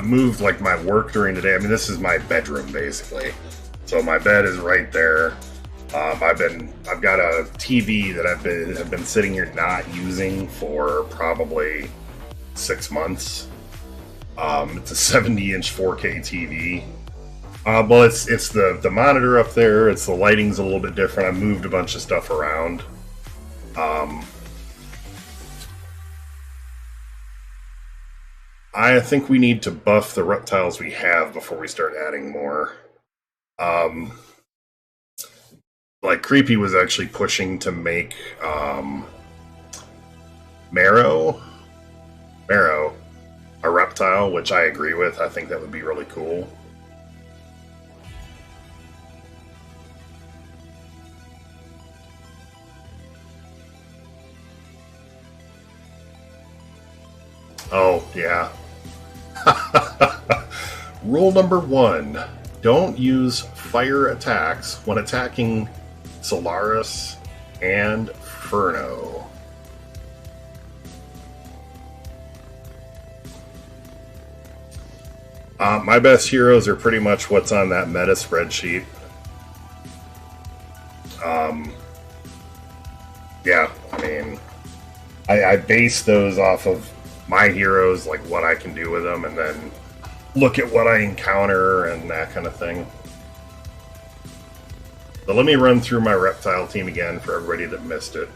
moved like my work during the day. I mean, this is my bedroom basically. So my bed is right there. I've got a TV that I've been sitting here not using for probably 6 months. It's a 70-inch 4K TV. Well, it's the monitor up there. It's the lighting's a little bit different. I moved a bunch of stuff around. I think we need to buff the reptiles we have before we start adding more. Like Creepy was actually pushing to make Marrow a reptile, which I agree with. I think that would be really cool. Oh, yeah. Rule number 1. Don't use fire attacks when attacking Solaris and Furno. My best heroes are pretty much what's on that meta spreadsheet. Yeah, I mean, I base those off of my heroes, like what I can do with them, and then look at what I encounter and that kind of thing. So let me run through my reptile team again for everybody that missed it.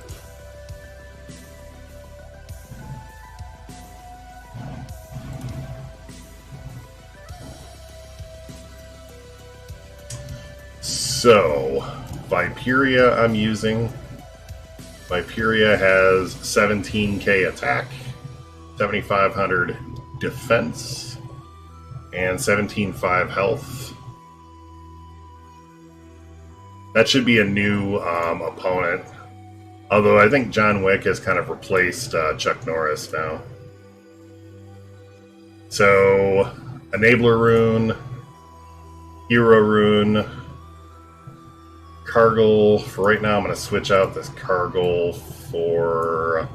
So, Viperia I'm using. Viperia has 17k attack, 7,500 defense, and 17,500 health. That should be a new opponent. Although I think John Wick has kind of replaced Chuck Norris now. So, Enabler Rune, Hero Rune, Cargill. For right now, I'm going to switch out this Cargill for...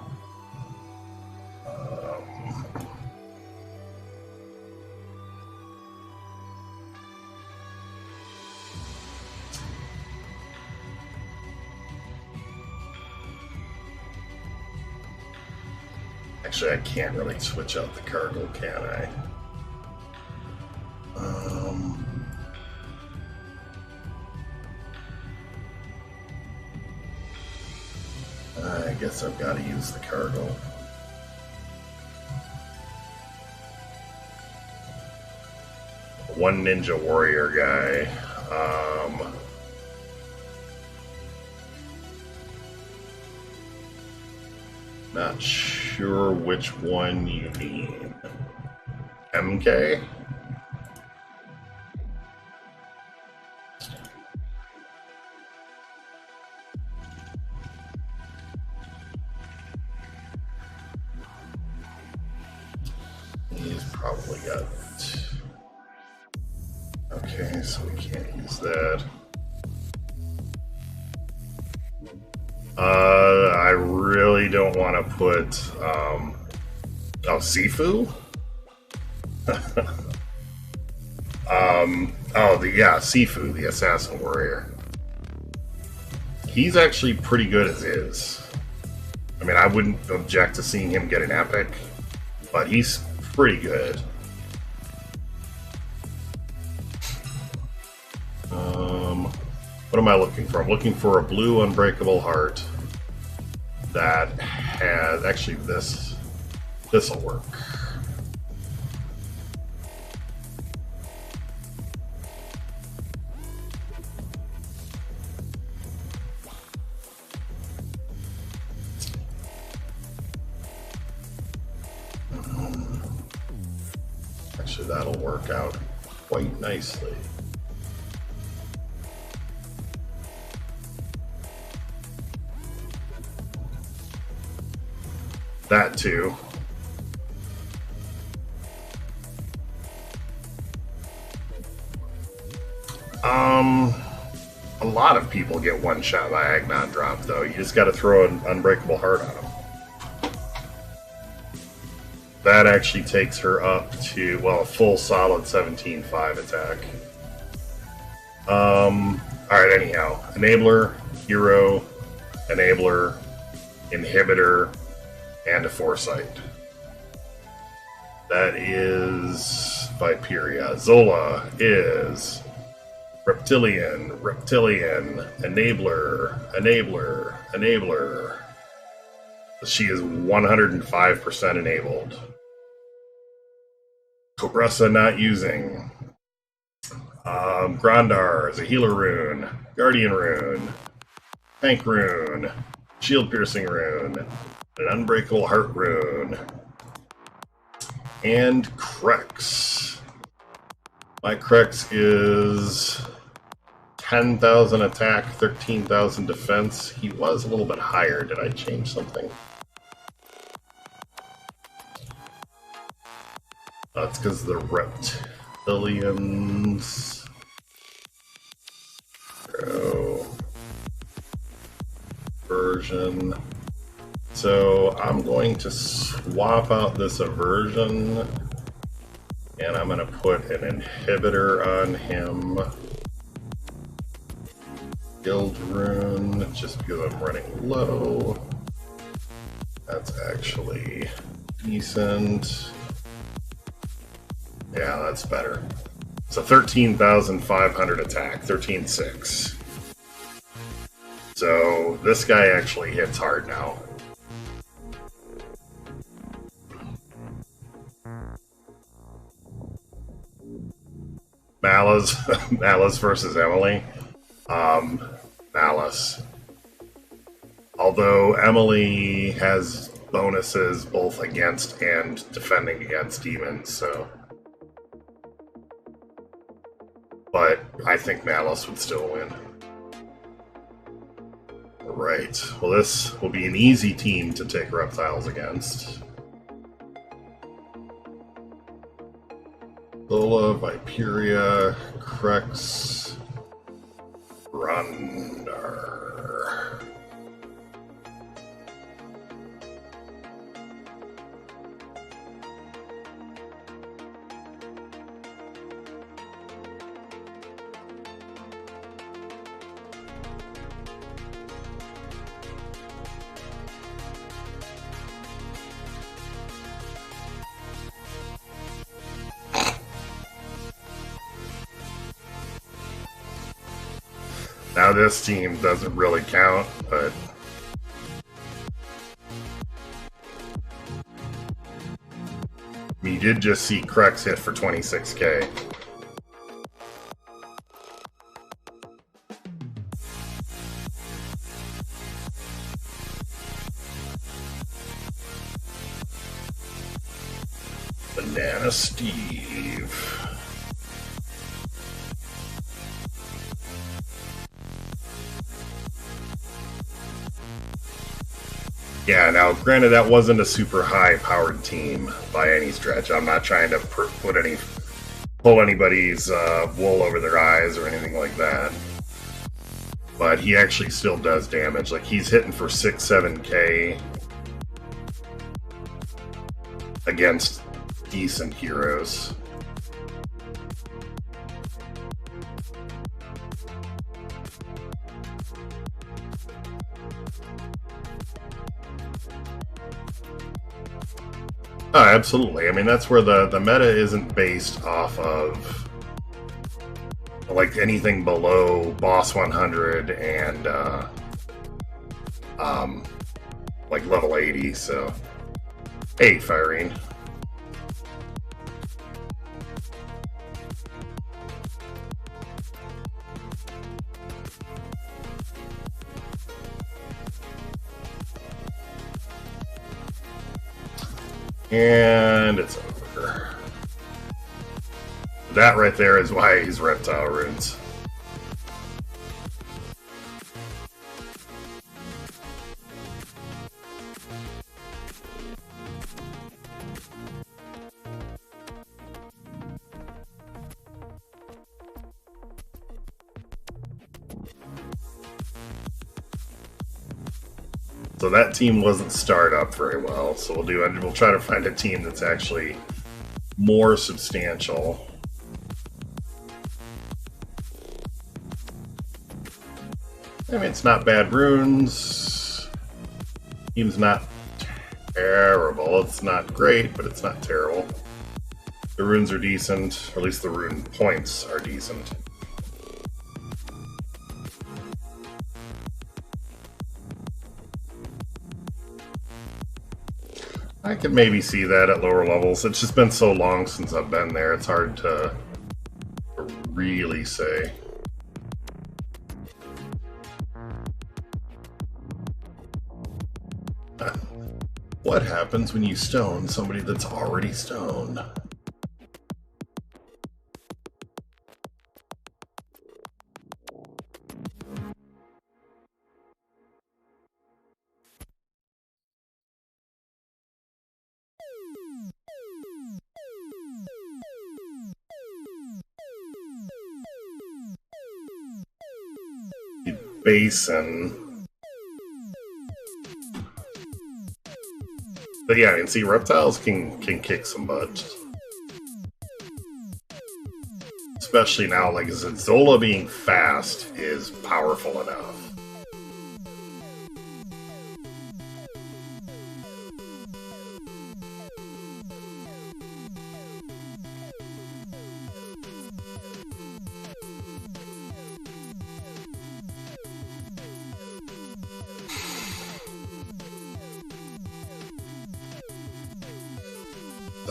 Actually, I can't really switch out the Cargill, can I? I guess I've got to use the Cargill. One Ninja Warrior guy. Not sure which one you need. MK? He's probably got... Okay, so we can't use that. I really don't want to put, Sifu? Sifu, the Assassin Warrior. He's actually pretty good as is. I mean, I wouldn't object to seeing him get an epic, but he's pretty good. What am I looking for? I'm looking for a blue Unbreakable Heart that has... Actually, this'll work. Actually, that'll work out quite nicely. That too. A lot of people get one shot by Agnon drop, though. You just got to throw an Unbreakable Heart on them. That actually takes her up to, well, a full solid 17-5 attack. Alright, anyhow. Enabler, Hero, Enabler, Inhibitor, and a Foresight. That is Viperia. Zola is Reptilian, Enabler. She is 105% enabled. Cobressa not using. Grandar is a healer rune, Guardian rune, Tank rune, Shield Piercing rune, an Unbreakable Heart rune, and Krex. My Krex is 10,000 attack, 13,000 defense. He was a little bit higher. Did I change something? That's because the Reptilians. Version. So I'm going to swap out this aversion, and I'm going to put an inhibitor on him. Guild rune, just because I'm running low. That's actually decent. Yeah, that's better. So 13,500 attack, 13,600. So this guy actually hits hard now. Malice versus Emily. Malice. Although Emily has bonuses both against and defending against demons, so. But I think Malice would still win. Right. Well, this will be an easy team to take reptiles against. Lola, Viperia, Krex, Grandar. Now this team doesn't really count, but you did just see Krex hit for 26k. Banana Steve. Yeah, now granted that wasn't a super high-powered team by any stretch. I'm not trying to pull anybody's wool over their eyes or anything like that. But he actually still does damage. Like, he's hitting for 6-7k against decent heroes. Oh, absolutely. I mean, that's where the meta isn't based off of like anything below boss 100 and like level 80. So, hey, Firene. And it's over. that right there is why he's Reptile runes. So that team wasn't started up very well. So we'll try to find a team that's actually more substantial. I mean, it's not bad runes. Team's not terrible. It's not great, but it's not terrible. The runes are decent, or at least the rune points are decent. I could maybe see that at lower levels. It's just been so long since I've been there, it's hard to really say. What happens when you stone somebody that's already stoned? Basin. But yeah, I mean, see, reptiles can kick some butt. Especially now, like I said, Zola being fast is powerful enough.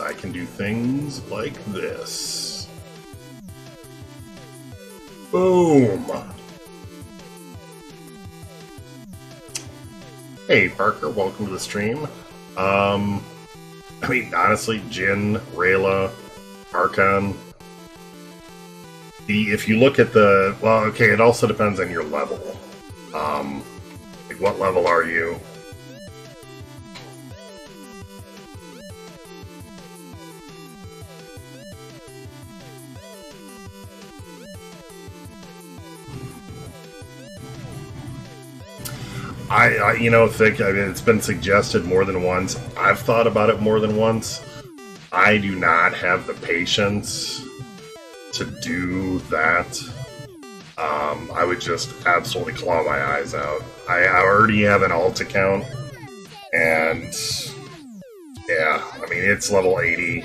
I can do things like this. Boom! Hey Parker, welcome to the stream. I mean, honestly, Jin, Rayla, Archon. If you look at the... Well, okay, it also depends on your level. Like, what level are you? You know, Thick, I mean, it's been suggested more than once. I've thought about it more than once. I do not have the patience to do that. I would just absolutely claw my eyes out. I already have an alt account, and yeah, I mean, it's level 80.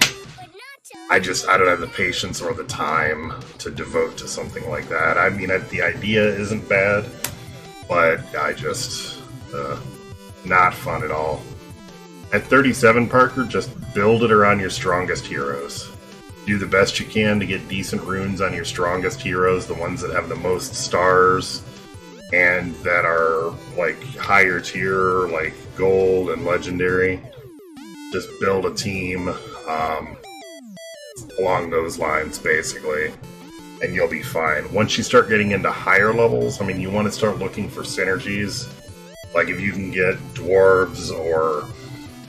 I don't have the patience or the time to devote to something like that. I mean, the idea isn't bad, but I just, not fun at all. At 37, Parker, just build it around your strongest heroes. Do the best you can to get decent runes on your strongest heroes, the ones that have the most stars, and that are, like, higher tier, like gold and legendary. Just build a team, along those lines, basically, and you'll be fine. Once you start getting into higher levels, I mean, you want to start looking for synergies. Like, if you can get dwarves or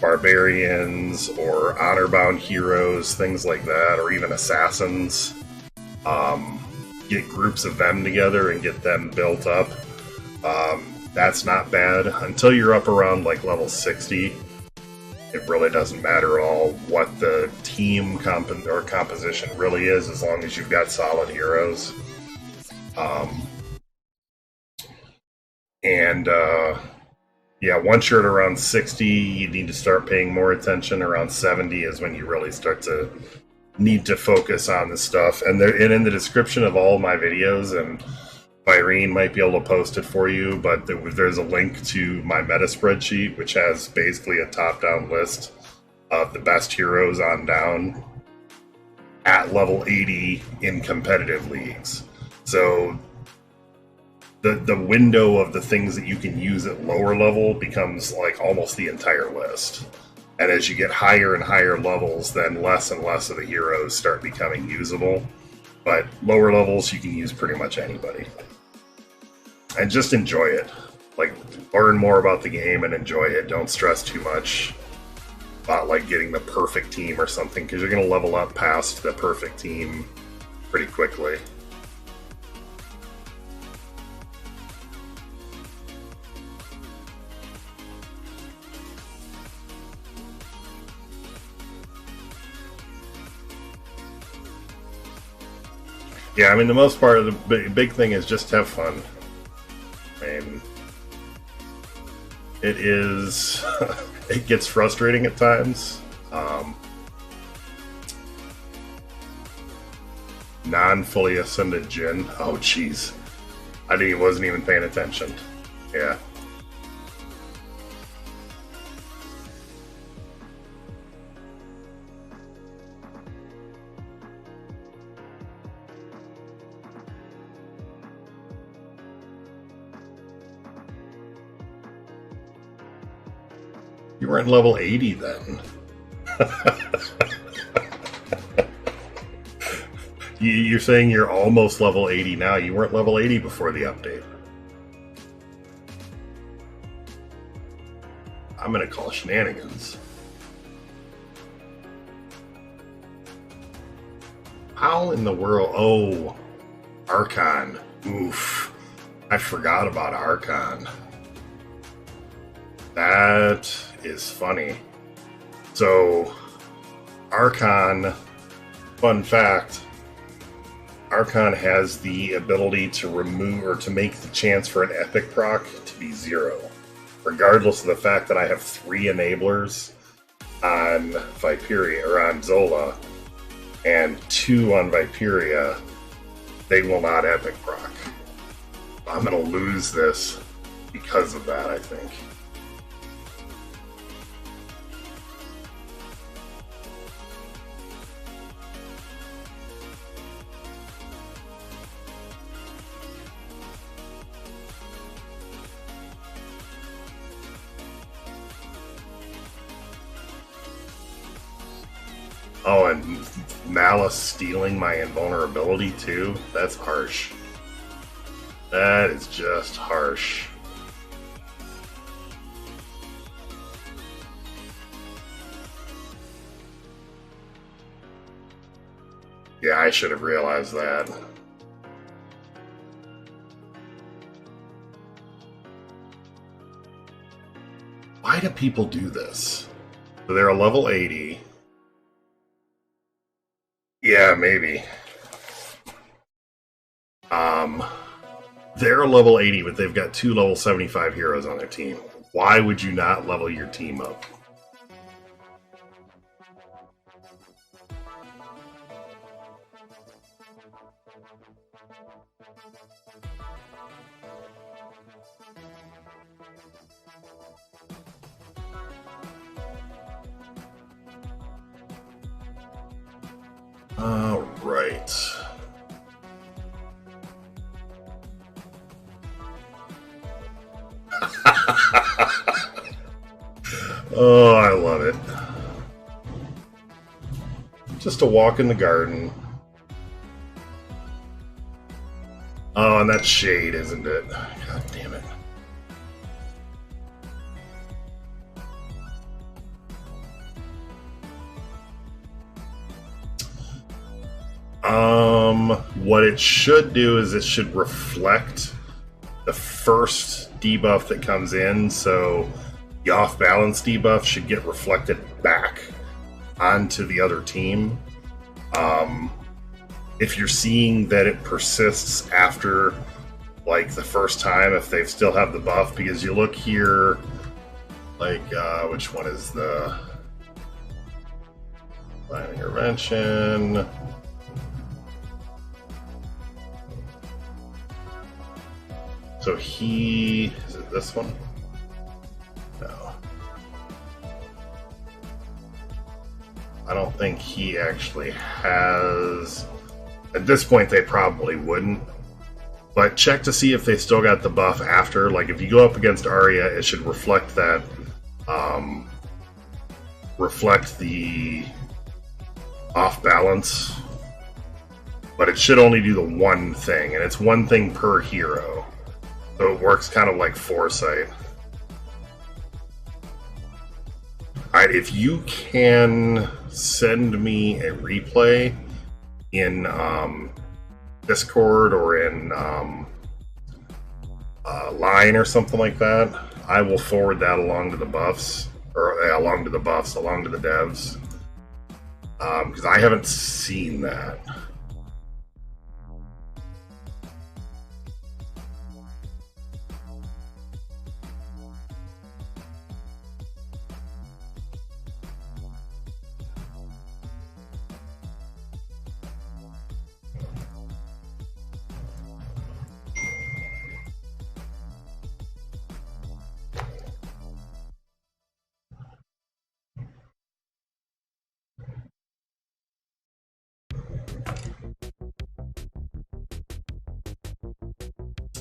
barbarians or honor-bound heroes, things like that, or even assassins, get groups of them together and get them built up. That's not bad. Until you're up around, like, level 60, it really doesn't matter at all what the team composition really is, as long as you've got solid heroes. Yeah, once you're at around 60, you need to start paying more attention. Around 70 is when you really start to need to focus on the stuff. And in the description of all my videos, and Irene might be able to post it for you, but there's a link to my meta spreadsheet, which has basically a top-down list of the best heroes on down at level 80 in competitive leagues. So the window of the things that you can use at lower level becomes like almost the entire list. And as you get higher and higher levels, then less and less of the heroes start becoming usable. But lower levels, you can use pretty much anybody. And just enjoy it. Like, learn more about the game and enjoy it. Don't stress too much about, like, getting the perfect team or something, because you're going to level up past the perfect team pretty quickly. Yeah, I mean, the most part of the big thing is just have fun. I mean, it is... it gets frustrating at times. Non-fully ascended Jin. Oh, jeez. Wasn't even paying attention. Yeah. You weren't level 80 then. You're saying you're almost level 80 now. You weren't level 80 before the update. I'm gonna call shenanigans. How in the world? Oh, Archon. Oof. I forgot about Archon. That is funny. So, Archon, fun fact, Archon has the ability to remove or to make the chance for an epic proc to be 0. Regardless of the fact that I have 3 enablers on Viperia, or on Zola, and 2 on Viperia, they will not epic proc. I'm going to lose this because of that, I think. Oh, and Malice stealing my invulnerability too? That's harsh. That is just harsh. Yeah, I should have realized that. Why do people do this? So they're a level 80. Yeah, maybe. They're a level 80, but they've got 2 level 75 heroes on their team. Why would you not level your team up? All right. Oh, I love it. Just a walk in the garden. Oh, and that's shade, isn't it? God damn it. What it should do is it should reflect the first debuff that comes in, so the off-balance debuff should get reflected back onto the other team. If you're seeing that it persists after, like, the first time, if they still have the buff, because you look here, like, which one is the Divine Intervention? So is it this one? No. I don't think he actually has... At this point, they probably wouldn't. But check to see if they still got the buff after. Like, if you go up against Arya, it should reflect that... reflect the off-balance but it should only do the one thing, and it's one thing per hero. So it works kind of like Foresight. Alright, if you can send me a replay in Discord or in Line or something like that, I will forward that along to the buffs, or along to the devs, because I haven't seen that.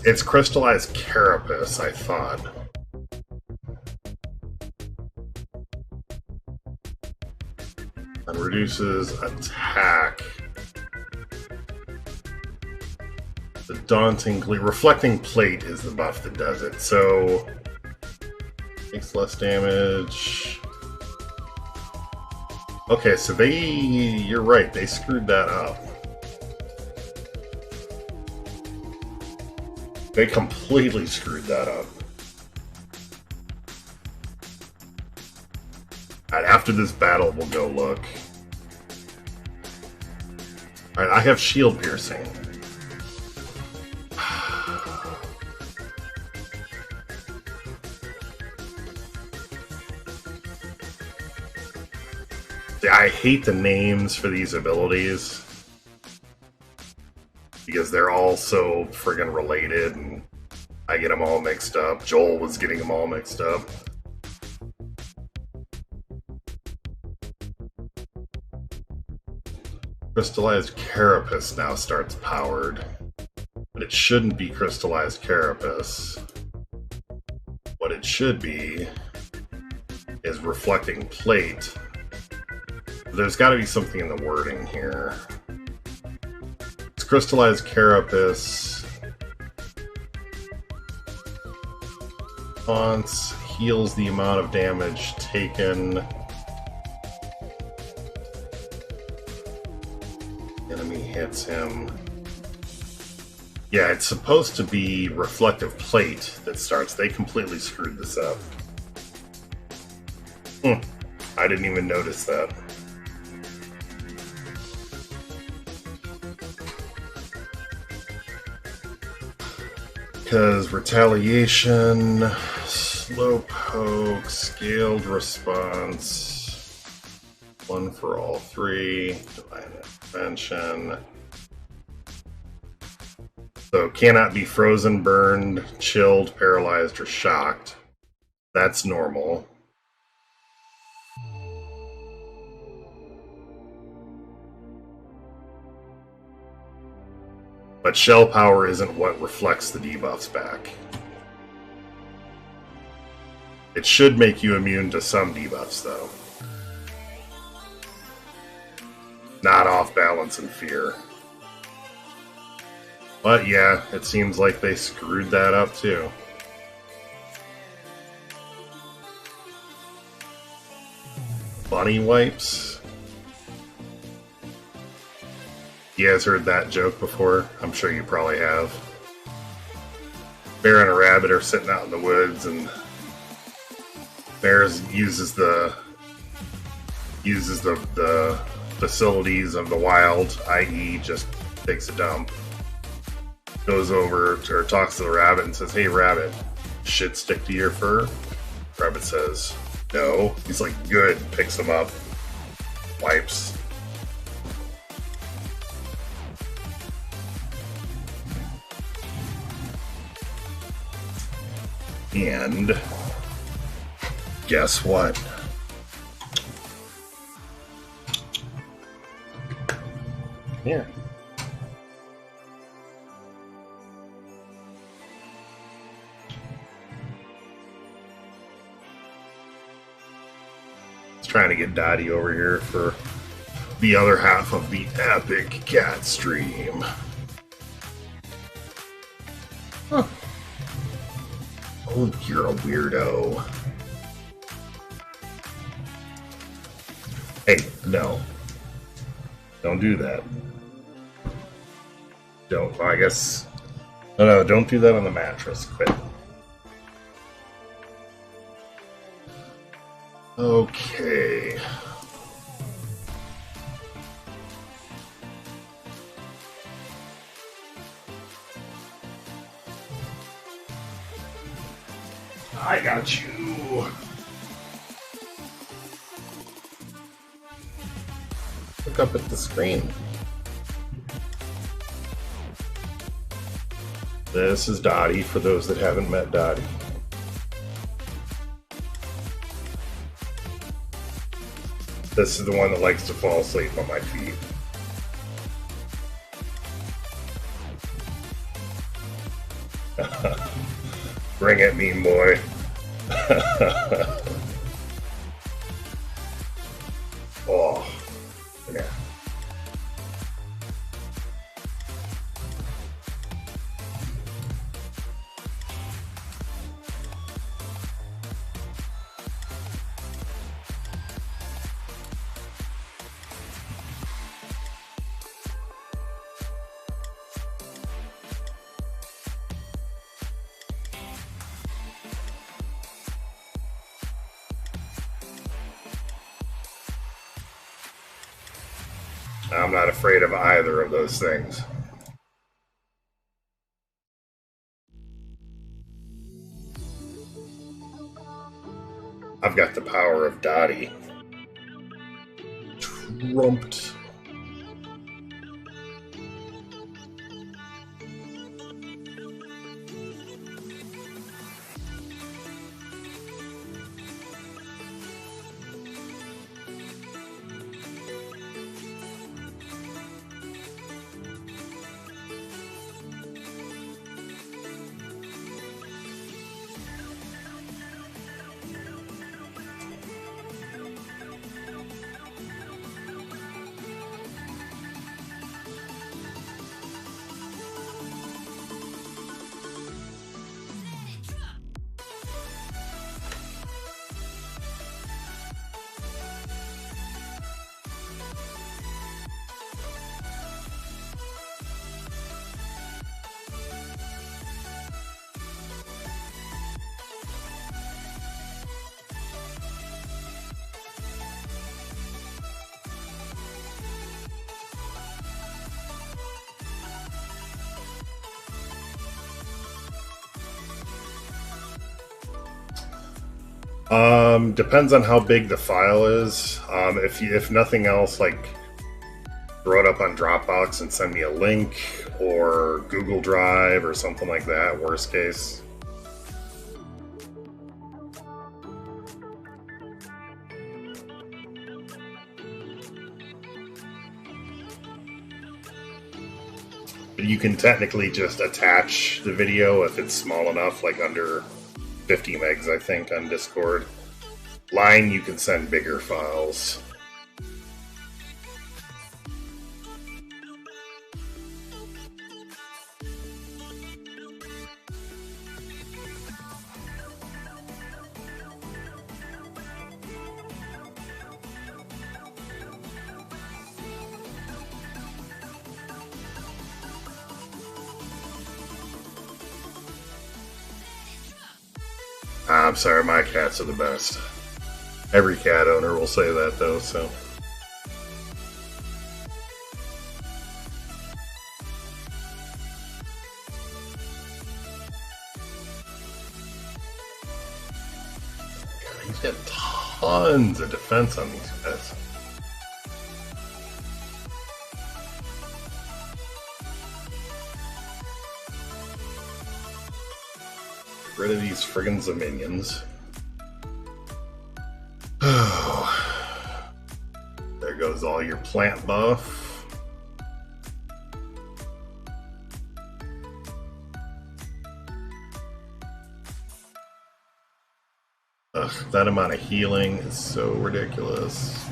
It's crystallized carapace, I thought. And reduces attack. The dauntingly reflecting plate is the buff that does it. So takes less damage. Okay, so you're right, they screwed that up. They completely screwed that up. Alright, after this battle, we'll go look. Alright, I have shield piercing. See, I hate the names for these abilities, because they're all so friggin' related, and I get them all mixed up. Joel was getting them all mixed up. Crystallized Carapace now starts powered, but it shouldn't be Crystallized Carapace. What it should be is Reflecting Plate. There's got to be something in the wording here. Crystallized Carapace taunts, heals the amount of damage taken. Enemy hits him. Yeah, it's supposed to be Reflective Plate that starts. They completely screwed this up. I didn't even notice that. Because retaliation, slowpoke, scaled response, one for all three, divine intervention. So cannot be frozen, burned, chilled, paralyzed, or shocked. That's normal. But shell power isn't what reflects the debuffs back. It should make you immune to some debuffs, though. Not off balance and fear. But yeah, it seems like they screwed that up too. Bunny wipes? You guys heard that joke before? I'm sure you probably have. Bear and a rabbit are sitting out in the woods, and Bear uses the facilities of the wild, i.e. just takes a dump. Goes over or talks to the rabbit and says, "Hey rabbit, shit stick to your fur?" Rabbit says, "No." He's like, "Good." Picks him up, wipes. And guess what? Here. Trying to get Dottie over here for the other half of the epic cat stream. Huh. Oh, you're a weirdo. Hey, no. Don't do that. Don't. Well, I guess. No, don't do that on the mattress. Quit. Okay. I got you. Look up at the screen. This is Dottie, for those that haven't met Dottie. This is the one that likes to fall asleep on my feet. Bring it, mean boy. Oh, yeah. I'm not afraid of either of those things. I've got the power of Dottie. Trumped. Depends on how big the file is. If nothing else, like throw it up on Dropbox and send me a link, or Google Drive or something like that, worst case. You can technically just attach the video if it's small enough, like under 50 megs, I think, on Discord. Line, you can send bigger files. I'm sorry, my cats are the best. Every cat owner will say that, though, so. He's got tons of defense on these guys. Get rid of these friggin' minions. There goes all your plant buff. Ugh, that amount of healing is so ridiculous.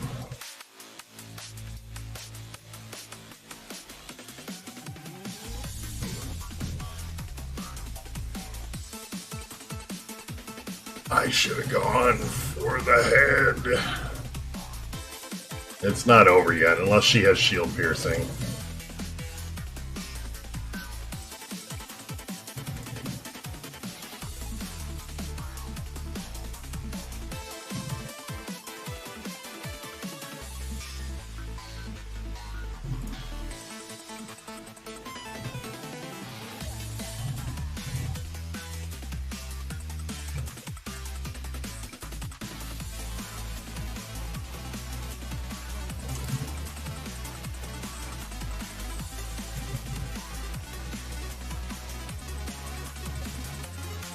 I should have gone for the head. It's not over yet, unless she has shield piercing.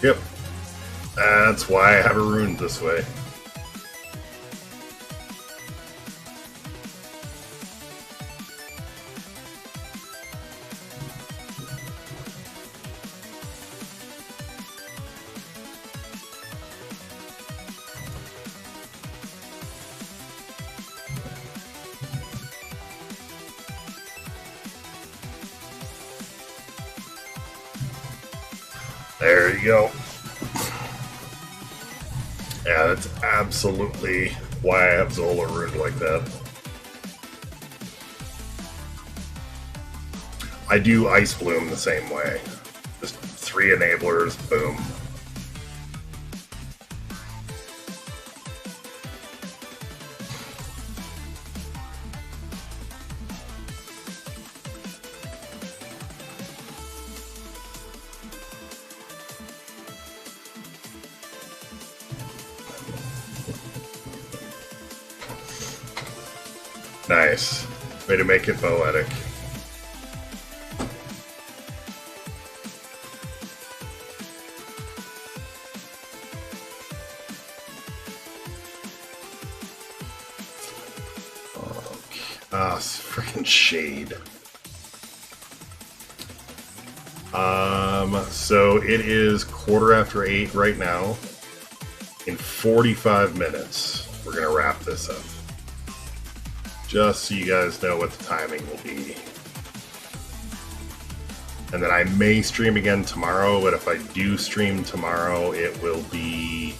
Yep. That's why I have it ruined this way. There you go. Yeah, that's absolutely why I have Zola ruined like that. I do Ice Bloom the same way. Just 3 enablers, boom. Nice. Way to make it poetic. Freaking shade. So it is 8:15 right now. In 45 minutes, we're gonna wrap this up. Just so you guys know what the timing will be. And then I may stream again tomorrow, but if I do stream tomorrow, it will be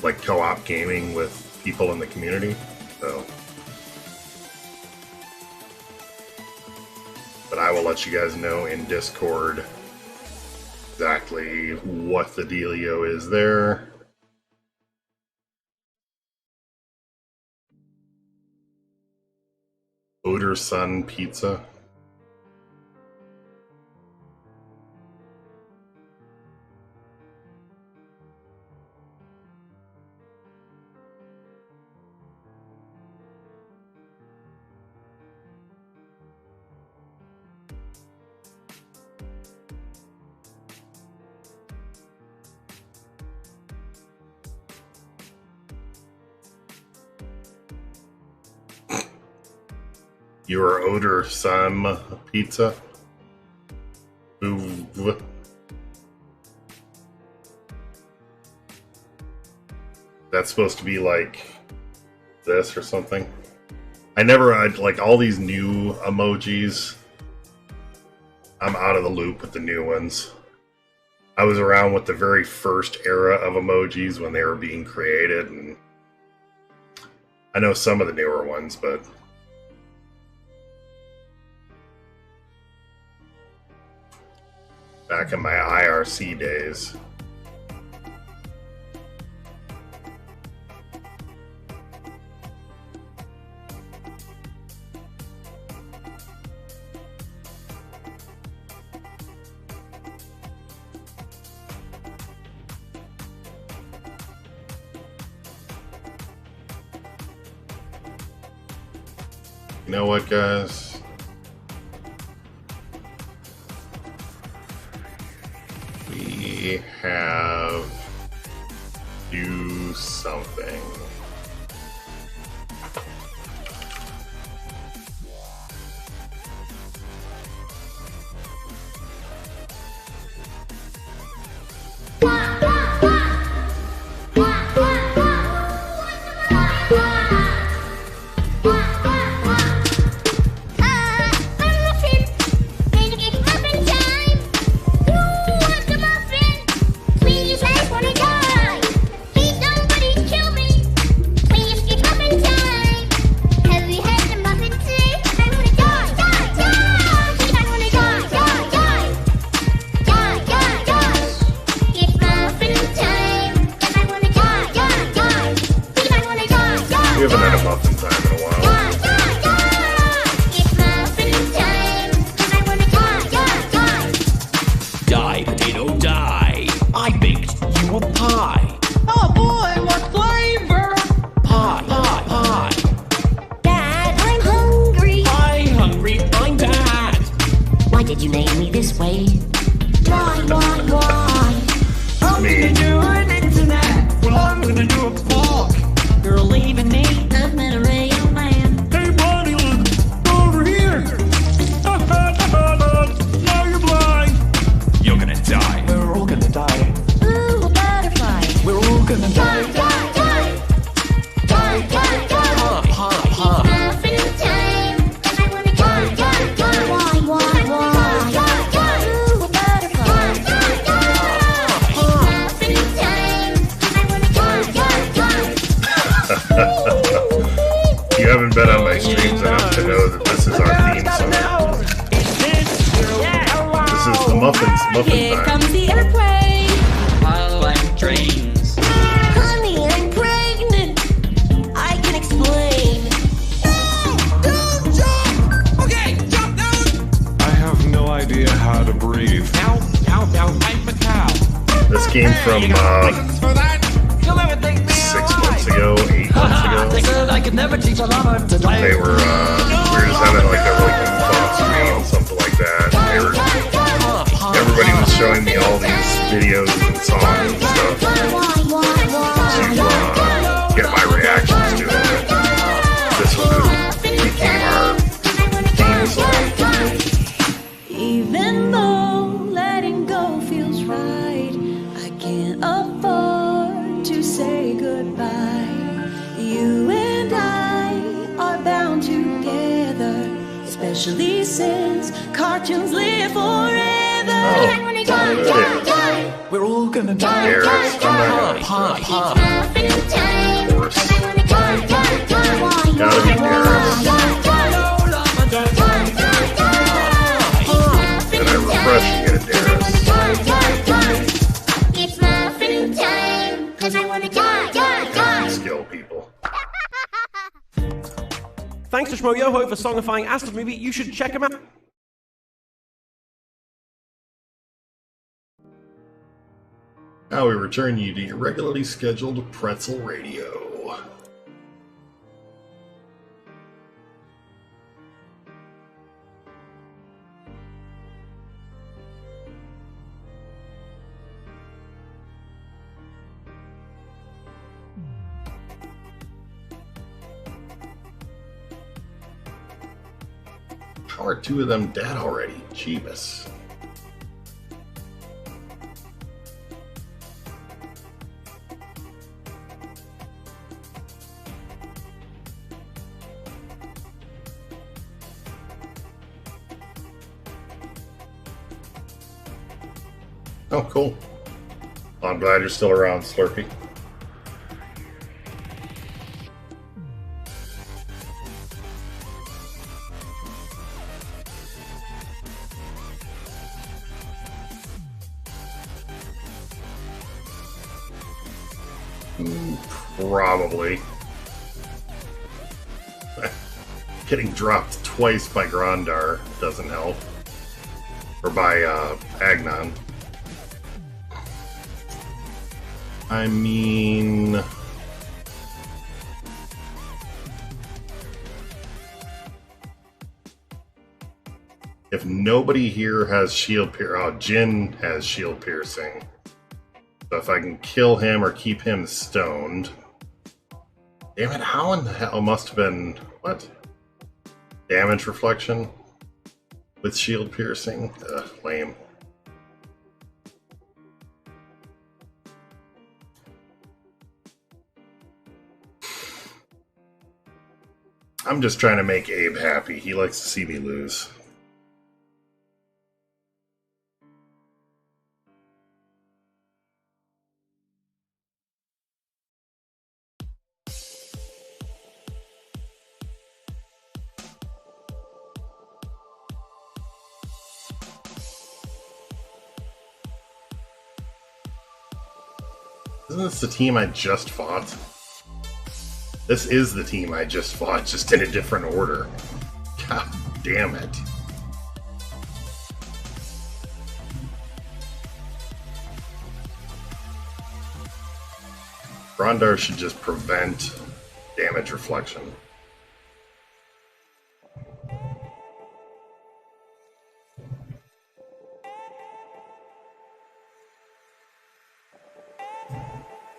like co-op gaming with people in the community. So, but I will let you guys know in Discord exactly what the dealio is there. Odor Sun Pizza. Your Odor Sun Pizza. Ooh. That's supposed to be like this or something. I'd like all these new emojis. I'm out of the loop with the new ones. I was around with the very first era of emojis when they were being created, and I know some of the newer ones, but back in my IRC days. You know what, guys? We have to do something. Please, I wanna go. You want pie? Oh boy, what flavor? Pie, pie, pie. Dad, I'm hungry. I'm hungry, I'm Dad. Why did you name me this way? Why? I'm gonna do an internet. Well, I'm gonna do a fork. You're leaving me. I'm an real man. Hey, buddy, look over here. Now you're blind. You're gonna die. We're all gonna die. Ooh, a butterfly. We're all gonna die. Pie, pie, pie. Muffin time. I wanna Why? Ooh, a butterfly. Muffin time. I wanna You haven't been on my streams enough to know that this is our theme song. This is the Muffin Here time. comes the airplane. I like trains. Honey, I'm pregnant. I can explain. Don't jump! Okay, jump down! I have no idea how to breathe. Ow, ow, ow, I'm a cow. This came from Thanks for that. You'll never take me 6 months ago, 8 months ago. Said I could never teach a lover to play. They were, we were just having like a really fun stream, something like that. They were, everybody was showing me all these videos and songs and stuff to get my reactions to it. This one became our theme song. Even though letting go feels right, I can't afford to say goodbye. You and I are bound together, especially since cartoons live forever. We're all gonna die. Garrett's, I'm not Pie, gonna pie. of course. Gotta be Garrett's. Then I refresh and get a Darius. It's muffin time, 'cause I wanna die. Skill people. Thanks to Shmoyoho for songifying Asta's movie. You should check him out. Now we return you to your regularly scheduled Pretzel Radio. How are 2 of them dead already? Jeebus. Oh, cool. I'm glad you're still around, Slurpee. Probably. Getting dropped twice by Grandar doesn't help. Or by Agnon. I mean... if nobody here has shield piercing... Oh, Jin has shield piercing. So if I can kill him or keep him stoned... Damn it, how in the hell must have been... What? Damage reflection? With shield piercing? Ugh, lame. I'm just trying to make Abe happy. He likes to see me lose. Isn't this the team I just fought? This is the team I just fought, just in a different order. God damn it. Grondar should just prevent damage reflection.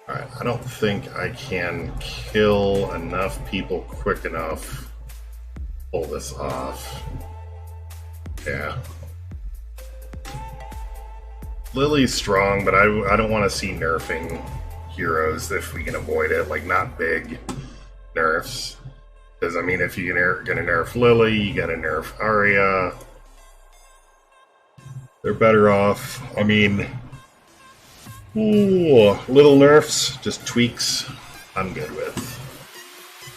Alright, I don't think I can kill enough people quick enough to pull this off. Yeah. Lily's strong, but I don't want to see nerfing heroes if we can avoid it. Like, not big nerfs. Because, I mean, if you're going to nerf Lily, you got to nerf Arya. They're better off. I mean, ooh, little nerfs, just tweaks, I'm good with.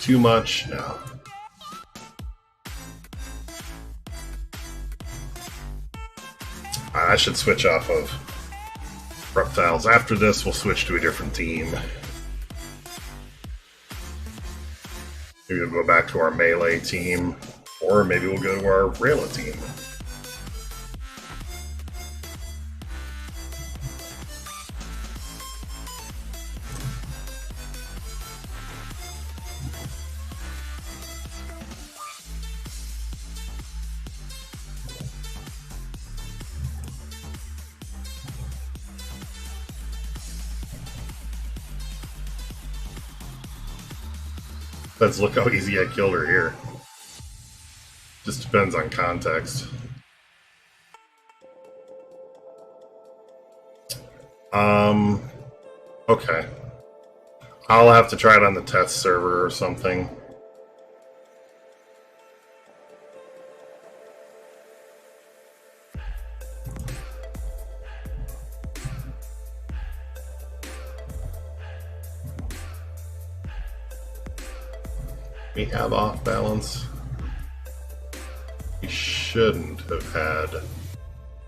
Too much? No. I should switch off of Reptiles. After this, we'll switch to a different team. Maybe we'll go back to our melee team, or maybe we'll go to our Rayla team. Let's look how easy I killed her here. Just depends on context. Okay. I'll have to try it on the test server or something. We have off balance. We shouldn't have had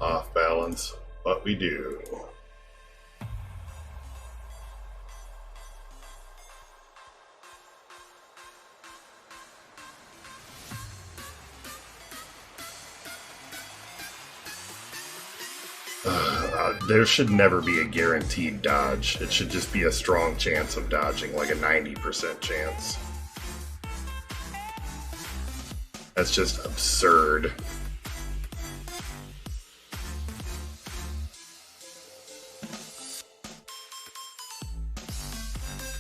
off balance, but we do. There should never be a guaranteed dodge. It should just be a strong chance of dodging, like a 90% chance. That's just absurd.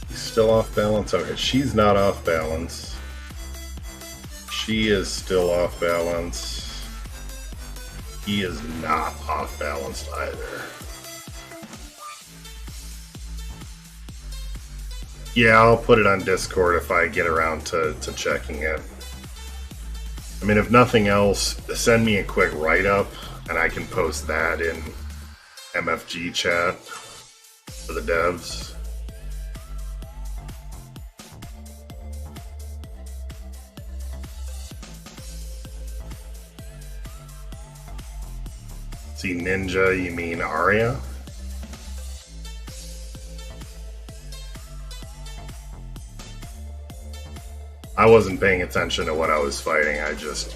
He's still off balance? Okay, she's not off balance. She is still off balance. He is not off balanced either. Yeah, I'll put it on Discord if I get around to checking it. I mean, if nothing else, send me a quick write-up, and I can post that in MFG chat for the devs. See, Ninja, you mean Arya? I wasn't paying attention to what I was fighting, I just...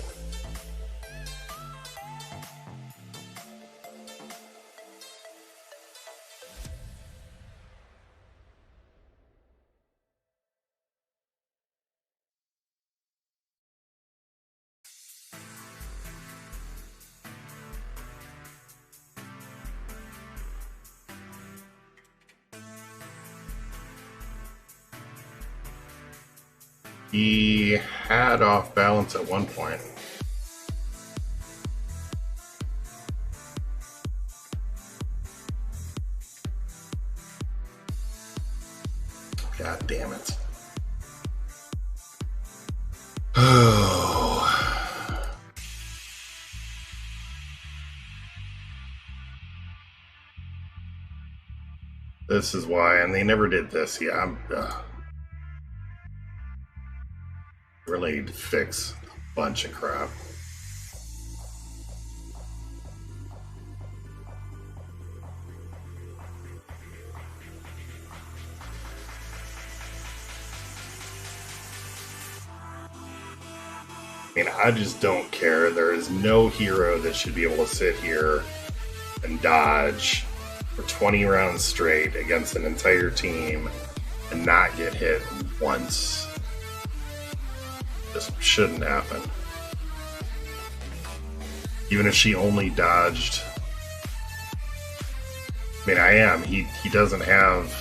He had off balance at one point. God damn it. Oh. This is why, and they never did this. Yeah, I'm... really need to fix a bunch of crap. I mean, I just don't care. There is no hero that should be able to sit here and dodge for 20 rounds straight against an entire team and not get hit once. This shouldn't happen. Even if she only dodged. I mean, I am. He doesn't have,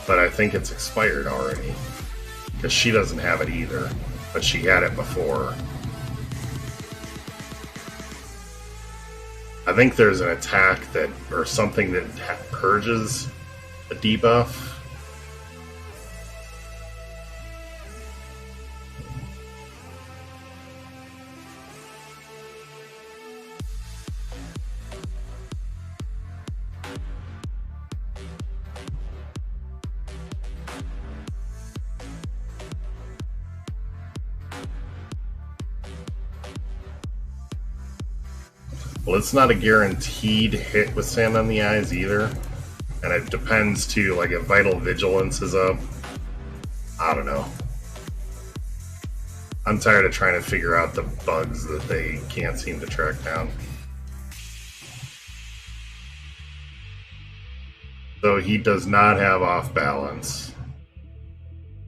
but I think it's expired already. Because she doesn't have it either, but she had it before. I think there's an attack that, or something that purges a debuff. Well, it's not a guaranteed hit with Sand on the Eyes either. And it depends too, like if Vital Vigilance is up. I don't know. I'm tired of trying to figure out the bugs that they can't seem to track down. So he does not have off balance.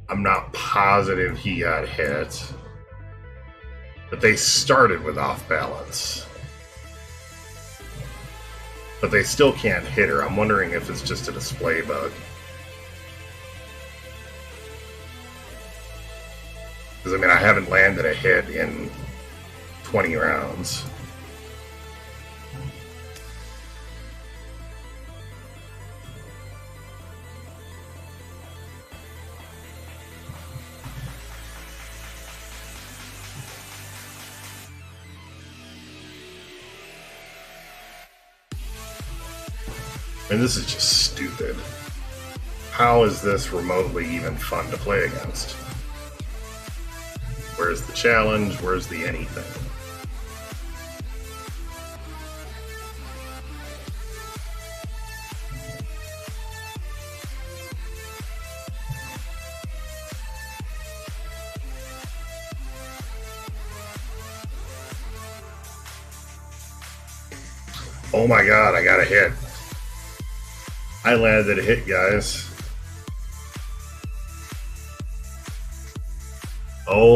I'm not positive he got hit. But they started with off balance. But they still can't hit her. I'm wondering if it's just a display bug. Because, I mean, I haven't landed a hit in 20 rounds. And this is just stupid. How is this remotely even fun to play against? Where's the challenge? Where's the anything? Oh my god, I got a hit. I landed a hit, guys. Oh.